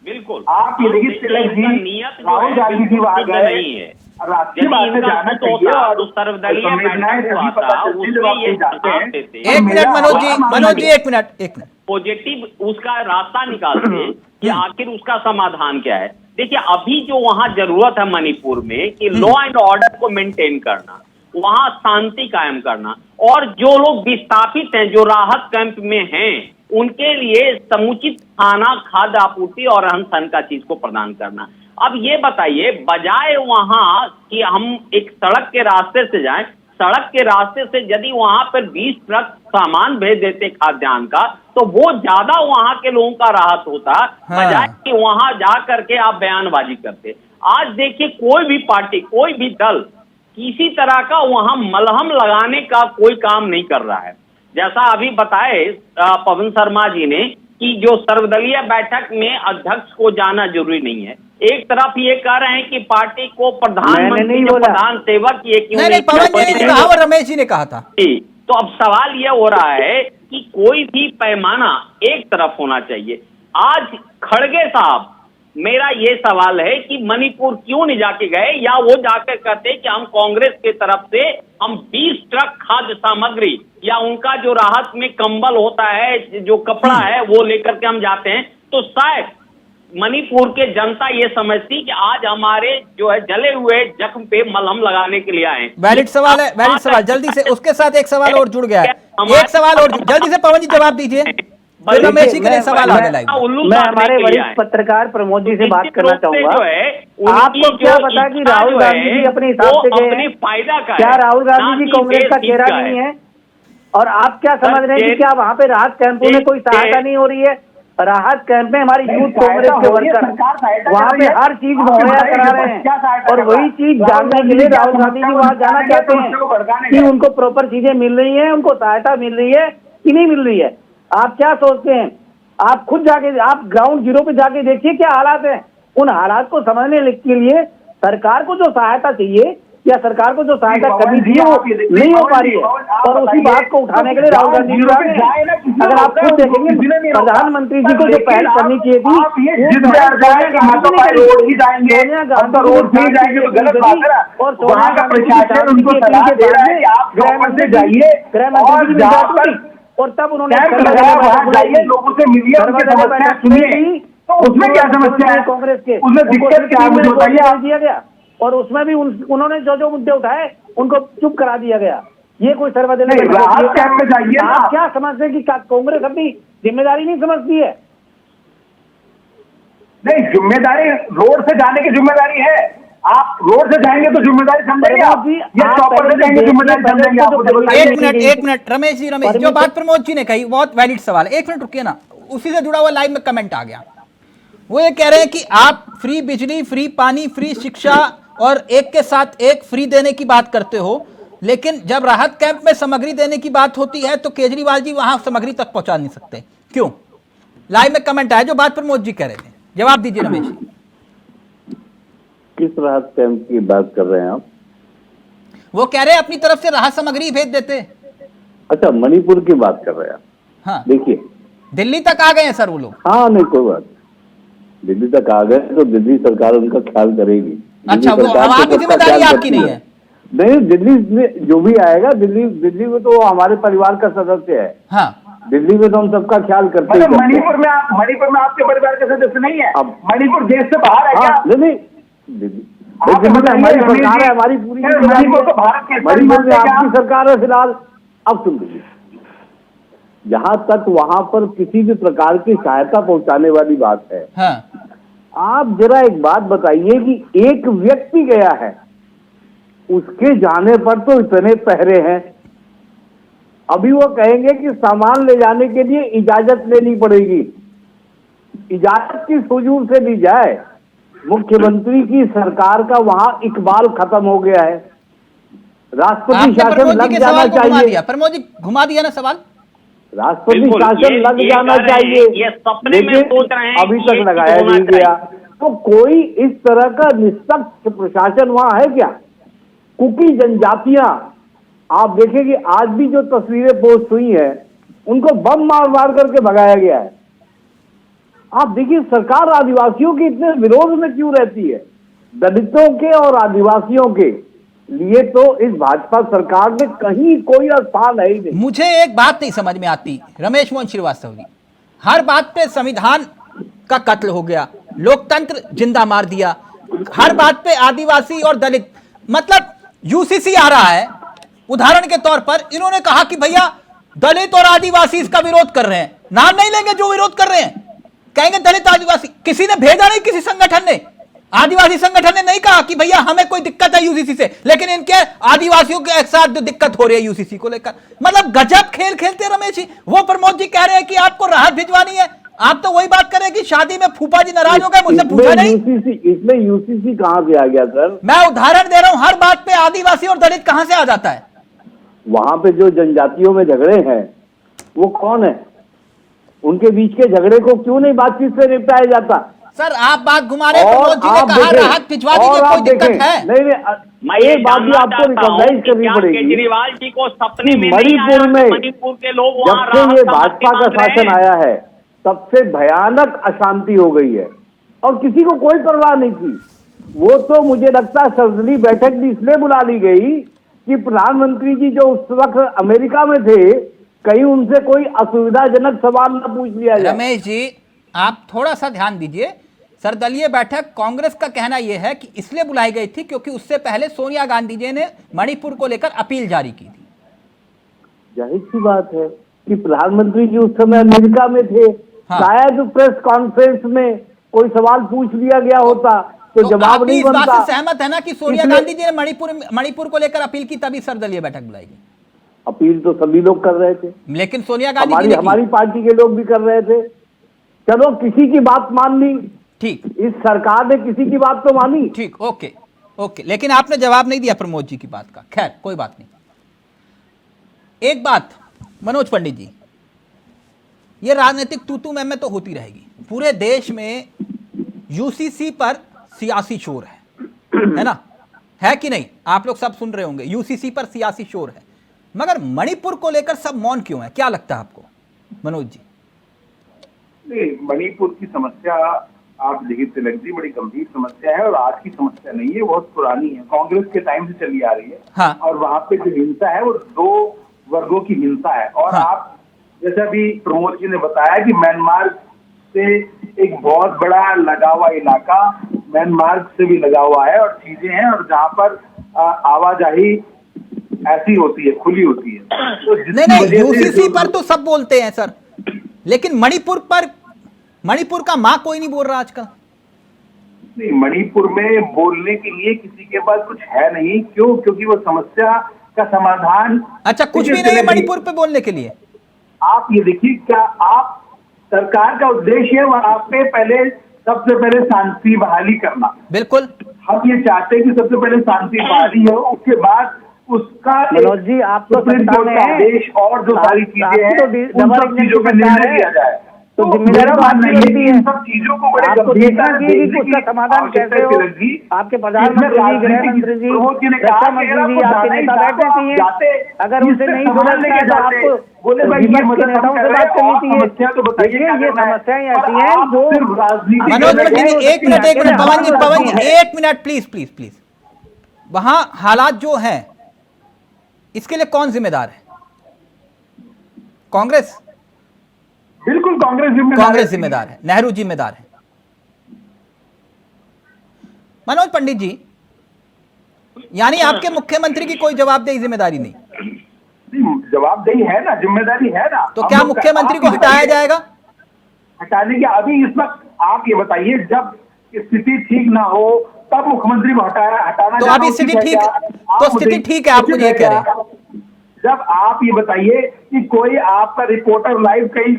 बिल्कुल, आप ये देखिए तिलक जी, राहुल गांधी जी वहां गए, नहीं है। राष्ट्रीय बात से जाना चाहिए और उस सर्वदलीय संवेदनाएं जब पता चलती है, जब आप कहीं जाते हैं। एक मिनट मनोज जी एक मिनट पॉजिटिव उसका रास्ता निकालते हैं कि आखिर उसका समाधान क्या है। देखिए अभी जो वहां जरूरत है मणिपुर में कि लॉ एंड ऑर्डर को मेंटेन करना, वहां शांति कायम करना, और जो लोग विस्थापित हैं जो राहत कैंप में हैं उनके लिए समुचित खाना, खाद्य आपूर्ति और रहन सहन का चीज को प्रदान करना। अब ये बताइए, बजाय वहां कि हम एक सड़क के रास्ते से जाएं, सड़क के रास्ते से यदि वहां पर 20 ट्रक सामान भेज देते खाद्यान्न का, तो वो ज्यादा वहां के लोगों का राहत होता, बजाय कि वहां जा करके आप बयानबाजी करते। आज देखिए, कोई भी पार्टी, कोई भी दल किसी तरह का वहां मलहम लगाने का कोई काम नहीं कर रहा है। जैसा अभी बताए पवन शर्मा जी ने कि जो सर्वदलीय बैठक में अध्यक्ष को जाना जरूरी नहीं है, एक तरफ ये कह रहे हैं कि पार्टी को प्रधानमंत्री प्रधान सेवक ये क्यों नहीं, पवन जी ने कहा और रमेश जी ने कहा था। तो अब सवाल यह हो रहा है कि कोई भी पैमाना एक तरफ होना चाहिए। आज खड़गे साहब, मेरा ये सवाल है कि मणिपुर क्यों नहीं जाके गए, या वो जाकर कहते कि हम कांग्रेस के तरफ से हम 20 ट्रक खाद्य सामग्री या उनका जो राहत में कंबल होता है, जो कपड़ा है, वो लेकर के हम जाते हैं, तो शायद मणिपुर के जनता ये समझती कि आज हमारे जो है जले हुए जख्म पे मलहम लगाने के लिए आए। वैलिड सवाल है, वैलिड सवाल। जल्दी से उसके साथ एक सवाल और जुड़ गया है, एक सवाल और जल्दी से पवन जी जवाब दीजिए। रमेश जी के लिए सवाल आ गया। मैं हमारे वरिष्ठ पत्रकार प्रमोद जी से बात करना चाहूंगा। आपको क्या पता कि राहुल गांधी जी अपने हिसाब से गए, फायदा का क्या राहुल गांधी जी कांग्रेस का चेहरा नहीं है? और आप क्या समझ रहे हैं कि क्या वहाँ पे राहत कैंपों में कोई सहायता नहीं हो रही है? राहत कैंप में हमारी यूथ कांग्रेस के वर्कर वहाँ पे हर चीज मुहैया करा रहे हैं, और वही चीज जानने के लिए राहुल गांधी जी वहाँ जाना चाहते हैं कि उनको प्रॉपर चीजें मिल रही है, उनको सहायता मिल रही है कि नहीं मिल रही है। आप क्या सोचते हैं? आप खुद जाके, आप ग्राउंड जीरो पे जाके देखिए क्या हालात है। उन हालात को समझने के लिए सरकार को जो सहायता चाहिए या सरकार को जो सहायता करनी थी वो नहीं हो पा रही है, और उसी बात को उठाने के लिए राहुल गांधी जी अगर आप खुद देखेंगे प्रधानमंत्री जी को जो पहल करनी चाहिए थी, और सोनिया गांधी और तब उन्होंने लोगों से मिलिए, उसमें क्या समस्या है? कांग्रेस के उसमें दिक्कत क्या है दिया गया, और उसमें भी उन्होंने जो मुद्दे उठाए उनको चुप करा दिया गया। ये कोई सर्वजनिक आप क्या समझते हैं कि कांग्रेस अपनी जिम्मेदारी नहीं समझती है? नहीं, जिम्मेदारी रोड से जाने की जिम्मेदारी है। आप रोड से जाएंगे तो जिम्मेदारी समझेंगे आप, या चौपर से जाएंगे जिम्मेदारी समझेंगे आप? एक मिनट रमेश जी, जो बात प्रमोद जी ने कही बहुत वैलिड सवाल है। एक मिनट रुकिए ना, उसी से जुड़ा हुआ लाइव में कमेंट आ गया। वो ये कह रहे हैं कि आप फ्री बिजली, फ्री पानी, फ्री शिक्षा और एक के साथ एक फ्री देने की बात करते हो, लेकिन जब राहत कैंप में सामग्री देने की बात होती है तो केजरीवाल जी वहां सामग्री तक पहुंचा नहीं सकते, क्यों? लाइव में कमेंट आया, जो बात प्रमोद जी कह रहे थे। जवाब दीजिए रमेश जी। किस राहत कैंप की बात कर रहे हैं आप? वो कह रहे हैं अपनी तरफ से राहत सामग्री भेज देते। अच्छा, मणिपुर की बात कर रहे हैं आप? हाँ, देखिए, दिल्ली तक आ गए हैं सर वो लोग। हाँ, नहीं कोई बात, दिल्ली तक आ गए तो दिल्ली सरकार उनका ख्याल करेगी। अच्छा, वो आपकी जिम्मेदारी आपकी नहीं है? नहीं, दिल्ली में जो भी आएगा, दिल्ली में तो हमारे परिवार का सदस्य है। हाँ, दिल्ली में तो हम सबका ख्याल करते हैं। मणिपुर में आपके परिवार के सदस्य नहीं है? अब मणिपुर देश से बाहर है क्या? नहीं, हमारी सरकार है, हमारी पूरी मणिपुर तो भारत के, मणिपुर में आपकी सरकार है फिलहाल। अब सुन लीजिए, जहां तक वहां पर किसी भी प्रकार की सहायता पहुंचाने वाली बात है, हाँ, आप जरा एक बात बताइए कि एक व्यक्ति गया है, उसके जाने पर तो इतने पहरे हैं। अभी वो कहेंगे कि सामान ले जाने के लिए इजाजत लेनी पड़ेगी। इजाजत किस हुजूर से ली जाए? मुख्यमंत्री की सरकार का वहां इकबाल खत्म हो गया है। राष्ट्रपति शासन लग जाना चाहिए। प्रमोद जी घुमा दिया ना सवाल। राष्ट्रपति शासन लग जाना चाहिए, लेकिन अभी तक लगाया नहीं गया। तो कोई इस तरह का निष्पक्ष प्रशासन वहां है क्या? कुकी जनजातियां, आप देखें कि आज भी जो तस्वीरें पोस्ट हुई हैं, उनको बम मार मार करके भगाया गया है। आप देखिए, सरकार आदिवासियों के इतने विरोध में क्यों रहती है? दलितों के और आदिवासियों के लिए तो इस भाजपा सरकार में कहीं कोई स्थान है ही नहीं। मुझे एक बात नहीं समझ में आती रमेश मोहन श्रीवास्तव जी, हर बात पे संविधान का कत्ल हो गया, लोकतंत्र जिंदा मार दिया, हर बात पे आदिवासी और दलित, मतलब यूसीसी आ रहा है उदाहरण के तौर पर, इन्होंने कहा कि भैया दलित और आदिवासी इसका विरोध कर रहे हैं, नाम नहीं लेंगे जो विरोध कर रहे हैं, कहेंगे दलित आदिवासी। किसी ने भेजा नहीं, किसी संगठन ने, आदिवासी संगठन ने नहीं कहा कि भैया हमें कोई दिक्कत है यूसीसी से, लेकिन इनके आदिवासियों के साथ जो दिक्कत हो रही है यूसीसी को लेकर, मतलब गजब खेल खेलते हैं रमेश जी। वो प्रमोद जी कह रहे हैं कि आपको राहत भिजवानी है, आप तो वही बात करें कि शादी में फूफा जी नाराज हो गए, मुझसे पूछा नहीं। इसमें यूसीसी कहां से आ गया सर? मैं उदाहरण दे रहा हूं, हर बात पे आदिवासी और दलित कहां से आ जाता है? वहां पे जो जनजातियों में झगड़े हैं वो कौन है? उनके बीच के झगड़े को क्यों नहीं बातचीत से निपटाया जाता? सर आप बात घुमा रहे हैं, प्रमोद जी ने कहा राहत भिजवा दीजिए, कोई दिक्कत है? नहीं, एक बात भी आपको रिकॉग्नाइज करनी पड़ेगी, केजरीवाल जी को सपने में मणिपुर में मणिपुर के लोग जब से ये भाजपा का शासन आया है सबसे भयानक अशांति हो गई है और किसी को कोई परवाह नहीं थी। वो तो मुझे लगता है सर्वदलीय बैठक भी इसलिए बुला ली गई कि प्रधानमंत्री जी जो उस वक्त अमेरिका में थे, कहीं उनसे कोई असुविधाजनक सवाल न पूछ लिया जाए। रमेश जी आप थोड़ा सा ध्यान दीजिए, सर्वदलीय बैठक कांग्रेस का कहना यह है कि इसलिए बुलाई गई थी क्योंकि उससे पहले सोनिया गांधी जी ने मणिपुर को लेकर अपील जारी की थी। जाहिर सी बात है कि प्रधानमंत्री जी उस समय अमेरिका में थे। हाँ। शायद प्रेस कॉन्फ्रेंस में कोई सवाल पूछ लिया गया होता तो जवाब नहीं बनता। इस बात से सहमत है ना कि सोनिया गांधी जी ने मणिपुर को लेकर अपील की, तभी सर्वदलीय बैठक बुलाई गई? अपील तो सभी लोग कर रहे थे, लेकिन सोनिया गांधी जी ने हमारी पार्टी के लोग भी कर रहे थे। चलो किसी की बात मान ली, ठीक, इस सरकार ने किसी की बात तो मानी, ठीक, ओके ओके, लेकिन आपने जवाब नहीं दिया प्रमोद जी की बात का। खैर कोई बात नहीं। एक बात मनोज पंडित जी, ये राजनीतिक तू मैं तो होती रहेगी। पूरे देश में यूसीसी पर सियासी शोर है ना, है कि नहीं? आप लोग सब सुन रहे होंगे, यूसीसी पर सियासी शोर है, मगर मणिपुर को लेकर सब मौन क्यों है? क्या लगता है आपको मनोज जी? नहीं, मणिपुर की समस्या आप देखिए तिलक जी, बड़ी गंभीर समस्या है और आज की समस्या नहीं है, बहुत पुरानी है, कांग्रेस के टाइम से चली आ रही है। हाँ। और वहां पे जो हिंसा है वो दो वर्गों की हिंसा है। और हाँ। आप जैसा भी प्रमोद जी ने बताया कि म्यांमार से एक बहुत बड़ा लगा हुआ इलाका म्यांमार से भी लगा हुआ है और चीजें हैं, और जहाँ पर आवाजाही ऐसी होती है, खुली होती है। तो नहीं, यूसीसी पर तो सब बोलते हैं सर, लेकिन मणिपुर का मां कोई नहीं बोल रहा आजकल। नहीं, मणिपुर में बोलने के लिए किसी के पास कुछ है नहीं। क्यों? क्योंकि वो समस्या का समाधान, अच्छा कुछ भी नहीं है मणिपुर पे बोलने के लिए। आप ये देखिए, क्या आप सरकार का उद्देश्य है वहां पे सबसे पहले शांति बहाली करना। बिल्कुल, हम ये चाहते हैं कि सबसे पहले शांति बहाली हो, उसके बाद उसका मनोज जी आप तो सुप्रीम कोर्ट का आदेश और जो सारी चीजें हैं उन सब चीजों पर निर्णय लिया जाए। तो जिम्मेदारी मानना है कि इन सब चीजों को बड़े आपको गंभीरता देखना से चाहिए कि उसका समाधान कैसे हो। आपके प्रधानमंत्री जी, गृह मंत्री जी, रक्षा मंत्री जी, आपके नेता बैठने चाहिए। अगर उनसे नहीं सुनने तो आपको विपक्ष के नेताओं से बात करनी चाहिए। देखिए ये समस्याएं ऐसी हैं जो मनोज जी एक मिनट पवन जी एक मिनट प्लीज। वहां हालात जो हैं इसके लिए कौन जिम्मेदार है? कांग्रेस? बिल्कुल कांग्रेस जिम्मेदार है, नेहरू जिम्मेदार है। मनोज पंडित जी, यानी आपके मुख्यमंत्री की कोई जवाबदेही जिम्मेदारी नहीं? जवाबदेही है ना, जिम्मेदारी है ना। तो क्या मुख्यमंत्री को हटाया जाएगा? हटाने के अभी इस वक्त आप ये बताइए, जब स्थिति ठीक ना हो तब मुख्यमंत्री को हटाना। तो अभी स्थिति ठीक है, आप मुझे ये कह रहे हैं। जब आप ये बताइए कि कोई आपका रिपोर्टर लाइव कहीं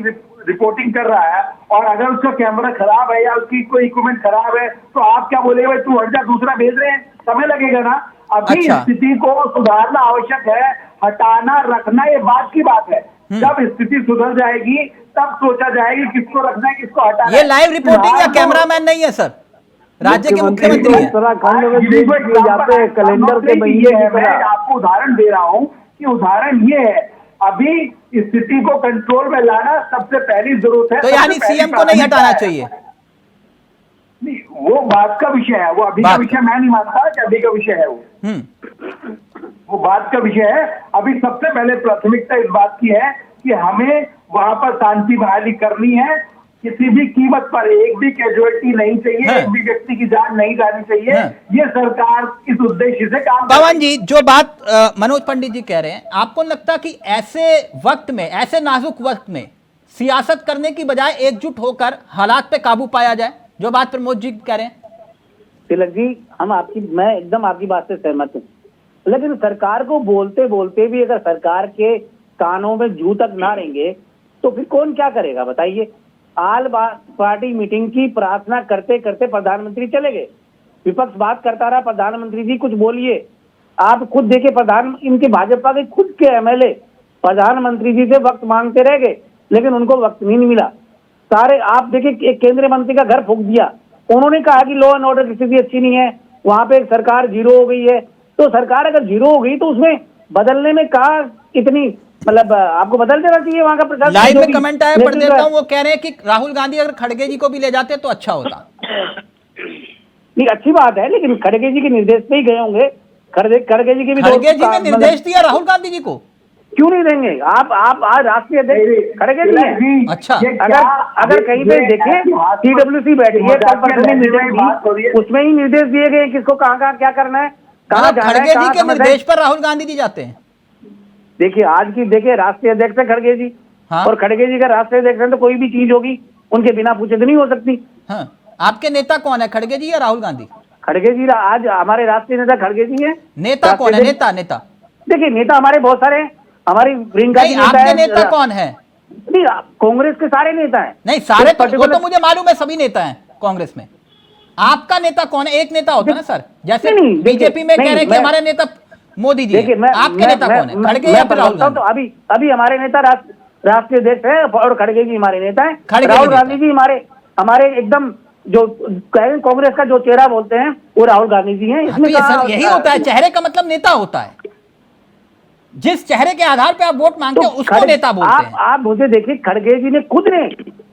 रिपोर्टिंग कर रहा है और अगर उसका कैमरा खराब है या उसकी कोई इक्विपमेंट खराब है तो आप क्या बोलेंगे, भाई तू हट जा, दूसरा भेज रहे हैं, समय लगेगा ना। अभी अच्छा। स्थिति को सुधारना आवश्यक है, हटाना रखना ये बात की बात है। जब स्थिति सुधर जाएगी तब सोचा जाएगी किसको रखना है किसको हटाना है। ये लाइव रिपोर्टिंग या कैमरामैन नहीं है सर, राज्य के मुख्यमंत्री है। कैलेंडर के महीने की तरह आपको उदाहरण दे रहा हूँ कि उदाहरण ये है, अभी स्थिति को कंट्रोल में लाना सबसे पहली जरूरत है। तो यानी सीएम को नहीं हटाना चाहिए? नहीं, वो बात का विषय है, वो अभी का विषय मैं नहीं मानता कि अभी का विषय है वो बात का विषय है। अभी सबसे पहले प्राथमिकता इस बात की है कि हमें वहां पर शांति बहाली करनी है, किसी भी कीमत पर एक भी कैजुअलिटी नहीं चाहिए, एक भी व्यक्ति की जान नहीं जानी चाहिए। ये सरकार इस उद्देश्य से काम कर रही है। पवन जी जो बात मनोज पंडित जी कह रहे हैं, आपको लगता कि ऐसे वक्त में, ऐसे नाजुक वक्त में सियासत करने की बजाय एकजुट होकर हालात पे काबू पाया जाए, जो बात प्रमोद जी कह रहे हैं? तिलक जी, मैं एकदम आपकी बात से सहमत हूँ, लेकिन सरकार को बोलते बोलते भी अगर सरकार के कानों में जू तक ना रहेंगे तो फिर कौन क्या करेगा बताइए। आल पार्टी मीटिंग की प्रार्थना करते करते प्रधानमंत्री चले गए, विपक्ष बात करता रहा, प्रधानमंत्री जी कुछ बोलिए। आप खुद देखिए, इनके भाजपा के खुद के एमएलए प्रधानमंत्री जी से वक्त मांगते रह गए, लेकिन उनको वक्त नहीं मिला। सारे आप देखिए, एक केंद्रीय मंत्री का घर फूंक दिया, उन्होंने कहा कि लॉ एंड ऑर्डर की स्थिति अच्छी नहीं है, वहां पे सरकार जीरो हो गई है। तो सरकार अगर जीरो हो गई तो उसमें बदलने में कहा इतनी, मतलब आपको बदल देना चाहिए वहां का प्रशासन। लाइव में कमेंट आया, पढ़ देता हूं। वो कह रहे हैं कि राहुल गांधी अगर खड़गे जी को भी ले जाते तो अच्छा होता। नहीं, अच्छी बात है, लेकिन खड़गे जी के निर्देश पे ही गए होंगे। खड़गे जी के भी खड़गे जी ने निर्देश दिया राहुल गांधी जी को, क्यों नहीं देंगे? आप आज राष्ट्रीय अध्यक्ष खड़गे जी हैं। अच्छा, अगर कहीं पे देखें CWC बैठी है, उसमें ही निर्देश दिए गए किसको कहाँ क्या करना है, कहाँ जाना है। खड़गे जी के निर्देश पर राहुल गांधी जी जाते हैं। देखिए राष्ट्रीय अध्यक्ष है खड़गे जी, हाँ? और खड़गे जी का राष्ट्रीय अध्यक्ष है तो कोई भी चीज होगी उनके बिना पूछे तो नहीं हो सकती। हाँ। आपके नेता कौन है, खड़गे जी या राहुल गांधी? खड़गे जी आज हमारे राष्ट्रीय नेता खड़गे जी हैं। नेता कौन है? नेता देखिए, नेता हमारे बहुत सारे हैं। हमारी प्रियंका जी आपके नेता कौन है? नहीं, कांग्रेस के सारे नेता हैं। नहीं, सारे वो तो मुझे मालूम है, सभी नेता हैं कांग्रेस में। आपका नेता कौन है? एक नेता होता है ना सर, जैसे बीजेपी में कह रहे हैं कि हमारे नेता मोदी जी। आपके नेता कौन है, खड़गे या राहुल गांधी? तो अभी हमारे नेता राष्ट्रीय अध्यक्ष है और खड़गे जी हमारे नेता है। राहुल गांधी जी हमारे एकदम जो कांग्रेस का जो चेहरा बोलते हैं वो राहुल गांधी जी हैं। इसमें यही होता है, चेहरे का मतलब नेता होता है। जिस चेहरे के आधार पे आप वोट मांगते हैं उसको नेता बोलते हैं। आप मुझे देखिए, खड़गे जी ने खुद ने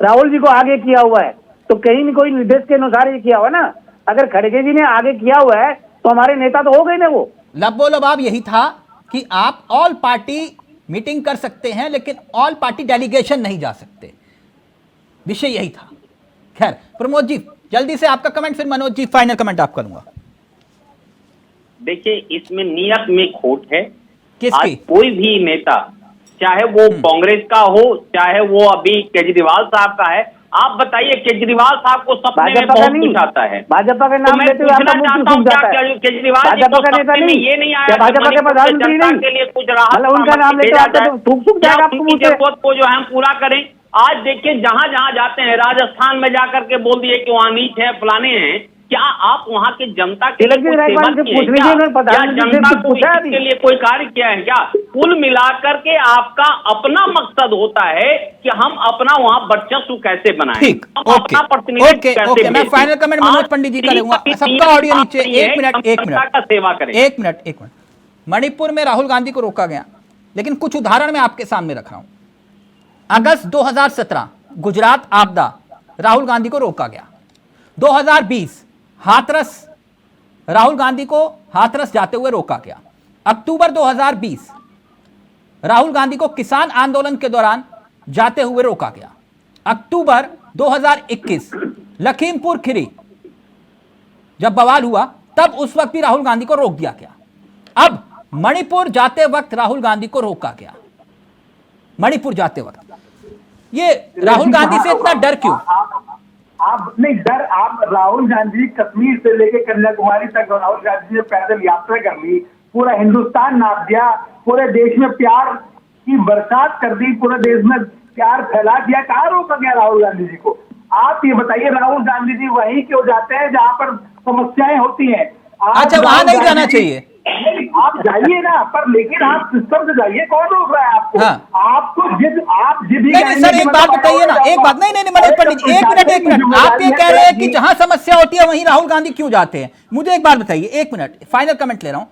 राहुल जी को आगे किया हुआ है, तो कहीं न कोई निर्देश के अनुसार ही किया हुआ ना। अगर खड़गे जी ने आगे किया हुआ है तो हमारे नेता तो हो गए ना। वो लबोलबाब यही था कि आप ऑल पार्टी मीटिंग कर सकते हैं लेकिन ऑल पार्टी डेलीगेशन नहीं जा सकते, विषय यही था। खैर, प्रमोद जी जल्दी से आपका कमेंट, फिर मनोज जी फाइनल कमेंट आप करूंगा। देखिए, इसमें नियत में खोट है। किसकी? आज कोई भी नेता, चाहे वो कांग्रेस का हो, चाहे वो अभी केजरीवाल साहब का है, आप बताइए, केजरीवाल साहब को सपने में बहुत कुछ आता है। भाजपा का नाम लेते हुए पूछना चाहता हूँ, क्या केजरीवाल जी को सपने में ये नहीं आया भाजपा के प्रधानमंत्री जनता के लिए कुछ राहत उनका नाम लेते उनकी जरूरत को जो है हम पूरा करें। आज देखिए, जहां जहां जाते हैं, राजस्थान में जाकर के बोल दिए कि वहां नीच है, फलाने हैं। क्या आप वहां के जनता के लिए कोई सेवा किए हैं क्या? जनता को इसके लिए कोई कार्य किया है क्या? कुल मिलाकर के आपका अपना मकसद होता है कि हम अपना वहां वर्चस्व कैसे बनाएं, ठीक, ओके। मैं फाइनल कमेंट मनोज पंडित जी करूंगा। सबका ऑडियो नीचे, एक मिनट सेवा करें। एक मिनट। मणिपुर में राहुल गांधी को रोका गया, लेकिन कुछ उदाहरण मैं आपके सामने रख रहा हूं। अगस्त 2017 गुजरात आपदा, राहुल गांधी को रोका गया। 2020 हाथरस, राहुल गांधी को हाथरस जाते हुए रोका गया। अक्टूबर 2020 राहुल गांधी को किसान आंदोलन के दौरान जाते हुए रोका गया। अक्टूबर 2021 लखीमपुर खीरी जब बवाल हुआ तब उस वक्त भी राहुल गांधी को रोक दिया गया। अब मणिपुर जाते वक्त राहुल गांधी को रोका गया। मणिपुर जाते वक्त ये राहुल गांधी से इतना डर क्यों? आप नहीं डर, आप राहुल गांधी कश्मीर से लेकर कन्याकुमारी तक राहुल गांधी ने पैदल यात्रा कर ली, पूरा हिंदुस्तान नाप दिया, पूरे देश में प्यार की बरसात कर दी, पूरे देश में प्यार फैला दिया। कहाँ रोका गया राहुल गांधी जी को? आप ये बताइए, राहुल गांधी जी वहीं क्यों जाते हैं जहां पर समस्याएं होती हैं? अच्छा, वहां नहीं जाना चाहिए। आप जाइए ना, पर लेकिन आप सिस्टम से जाइए, कौन रोक रहा है आपको? हाँ। आपको आप जिद नहीं सर, एक बात बताइए ना, एक बात। नहीं मनोज पंडित जी, एक मिनट। आप ये कह रहे हैं कि जहां समस्या होती है वहीं राहुल गांधी क्यों जाते हैं? मुझे एक बात बताइए, एक मिनट, फाइनल कमेंट ले रहा हूं।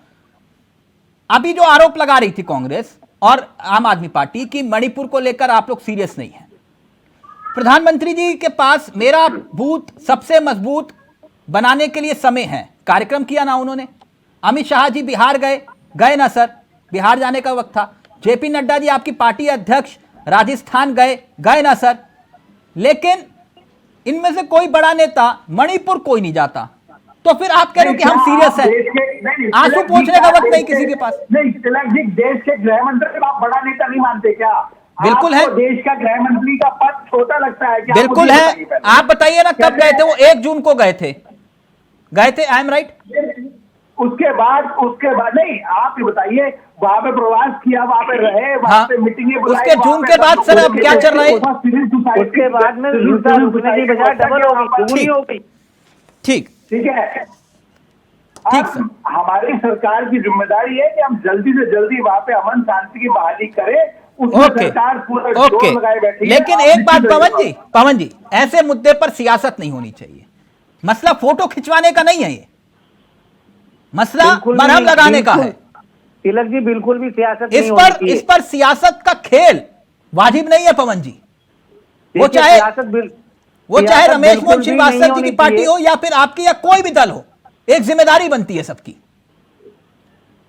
अभी जो आरोप लगा रही थी कांग्रेस और आम आदमी पार्टी की मणिपुर को लेकर आप लोग सीरियस नहीं है, प्रधानमंत्री जी के पास मेरा बूथ सबसे मजबूत बनाने के लिए समय है, कार्यक्रम किया ना उन्होंने। अमित शाह जी बिहार गए ना सर, बिहार जाने का वक्त था। जेपी नड्डा जी आपकी पार्टी अध्यक्ष राजस्थान गए ना सर। लेकिन इनमें से कोई बड़ा नेता मणिपुर कोई नहीं जाता, तो फिर आप कह रहे हो कि हम सीरियस हैं? आंसू पोंछने का वक्त नहीं किसी के पास। नहीं तिलक जी, देश के गृह मंत्री को आप बड़ा नेता नहीं मानते क्या? बिल्कुल है। देश का गृह मंत्री का पद छोटा लगता है क्या? बिल्कुल है। आप बताइए ना, कब गए थे वो? 1 जून को गए थे गए थे, आई एम राइट? उसके बाद नहीं, आप ये बताइए, वहां पे प्रवास किया, वहां पे रहे, वहां हाँ, पे मीटिंगें बुलाई, उसके जून के बाद सर अब क्या चल रहा है? उसके बाद में हिंसा रुकने की बजाय डबल होगी, होगी। ठीक ठीक है। ठीक अब सर। हमारी सरकार की जिम्मेदारी है कि हम जल्दी से जल्दी वहां पे अमन शांति की बहाली करें। उसमें ओके सरकार पूरा ओके, जोर लगाए बैठी है। लेकिन आप एक बात निश्चित पवन जी, ऐसे मुद्दे पर सियासत नहीं होनी चाहिए। मसला फोटो खिंचवाने का नहीं है, ये मसला बिल्कुल मरहम भी, लगाने का है। तिलक जी बिल्कुल भी सियासत इस नहीं होनी पर चाहिए। इस पर सियासत का खेल वाजिब नहीं है पवन जी। वो देखिए, चाहे सियासत रमेश बिल्कुल मोहन भी श्रीवास्तव नहीं जी की होनी पार्टी चाहिए। हो या फिर आपकी या कोई भी दल हो, एक जिम्मेदारी बनती है सबकी।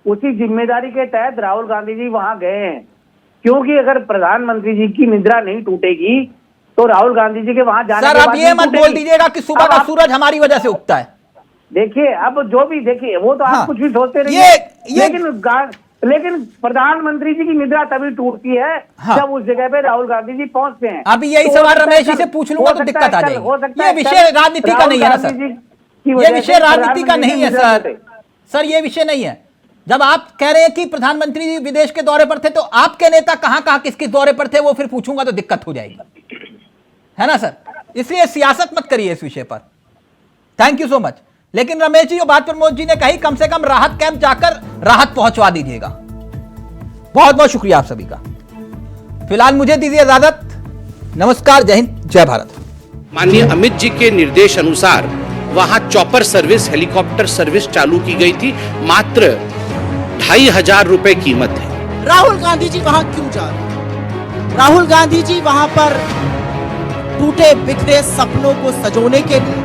उसी जिम्मेदारी के तहत राहुल गांधी जी वहां गए हैं, क्योंकि अगर प्रधानमंत्री जी की निद्रा नहीं टूटेगी तो राहुल गांधी जी के वहां जाने सर के आप बाद ये नहीं मत बोल टूटेगी। दीजिएगा कि सुबह अब का आप सूरज हमारी वजह से उगता है। देखिए, अब जो भी देखिए, वो तो हाँ, आप कुछ भी सोचते रहिए, ये लेकिन प्रधानमंत्री जी की निद्रा तभी टूटती है हाँ, जब उस जगह पे राहुल गांधी जी पहुंचते हैं। अभी यही तो सवाल हो सकता है रमेश जी कल- से पूछ लूंगा हो तो सकता दिक्कत है आ कल- जाएगी। हो सकता ये है विषय कल राजनीति का राहुल नहीं है ना गांधी सर, जी की ये वजह विषय से राजनीति का प्रधानमंत्री नहीं है जी निद्रा सर। टूटे। सर ये विषय नहीं है। जब आप कह रहे हैं कि प्रधानमंत्री जी विदेश के दौरे पर थे, तो आपके नेता कहां कहां किस किस दौरे पर थे वो फिर पूछूंगा तो दिक्कत हो जाएगी, है ना सर? इसलिए सियासत मत करिए इस विषय पर। Thank you so much. लेकिन रमेश जी, जो बात प्रमोद जी ने कही, कम से कम राहत कैंप जाकर राहत पहुंचवा दीजिएगा। बहुत बहुत शुक्रिया आप सभी का। फिलहाल मुझे दीजिए इजाजत। नमस्कार, जय हिंद, जय भारत। माननीय अमित जी के निर्देश अनुसार वहां चॉपर सर्विस, हेलीकॉप्टर सर्विस चालू की गई थी। मात्र 2500 रुपए कीमत है। राहुल गांधी जी वहां क्यों जा रहे हैं? राहुल गांधी जी वहां पर टूटे बिखरे सपनों को सजोने के लिए,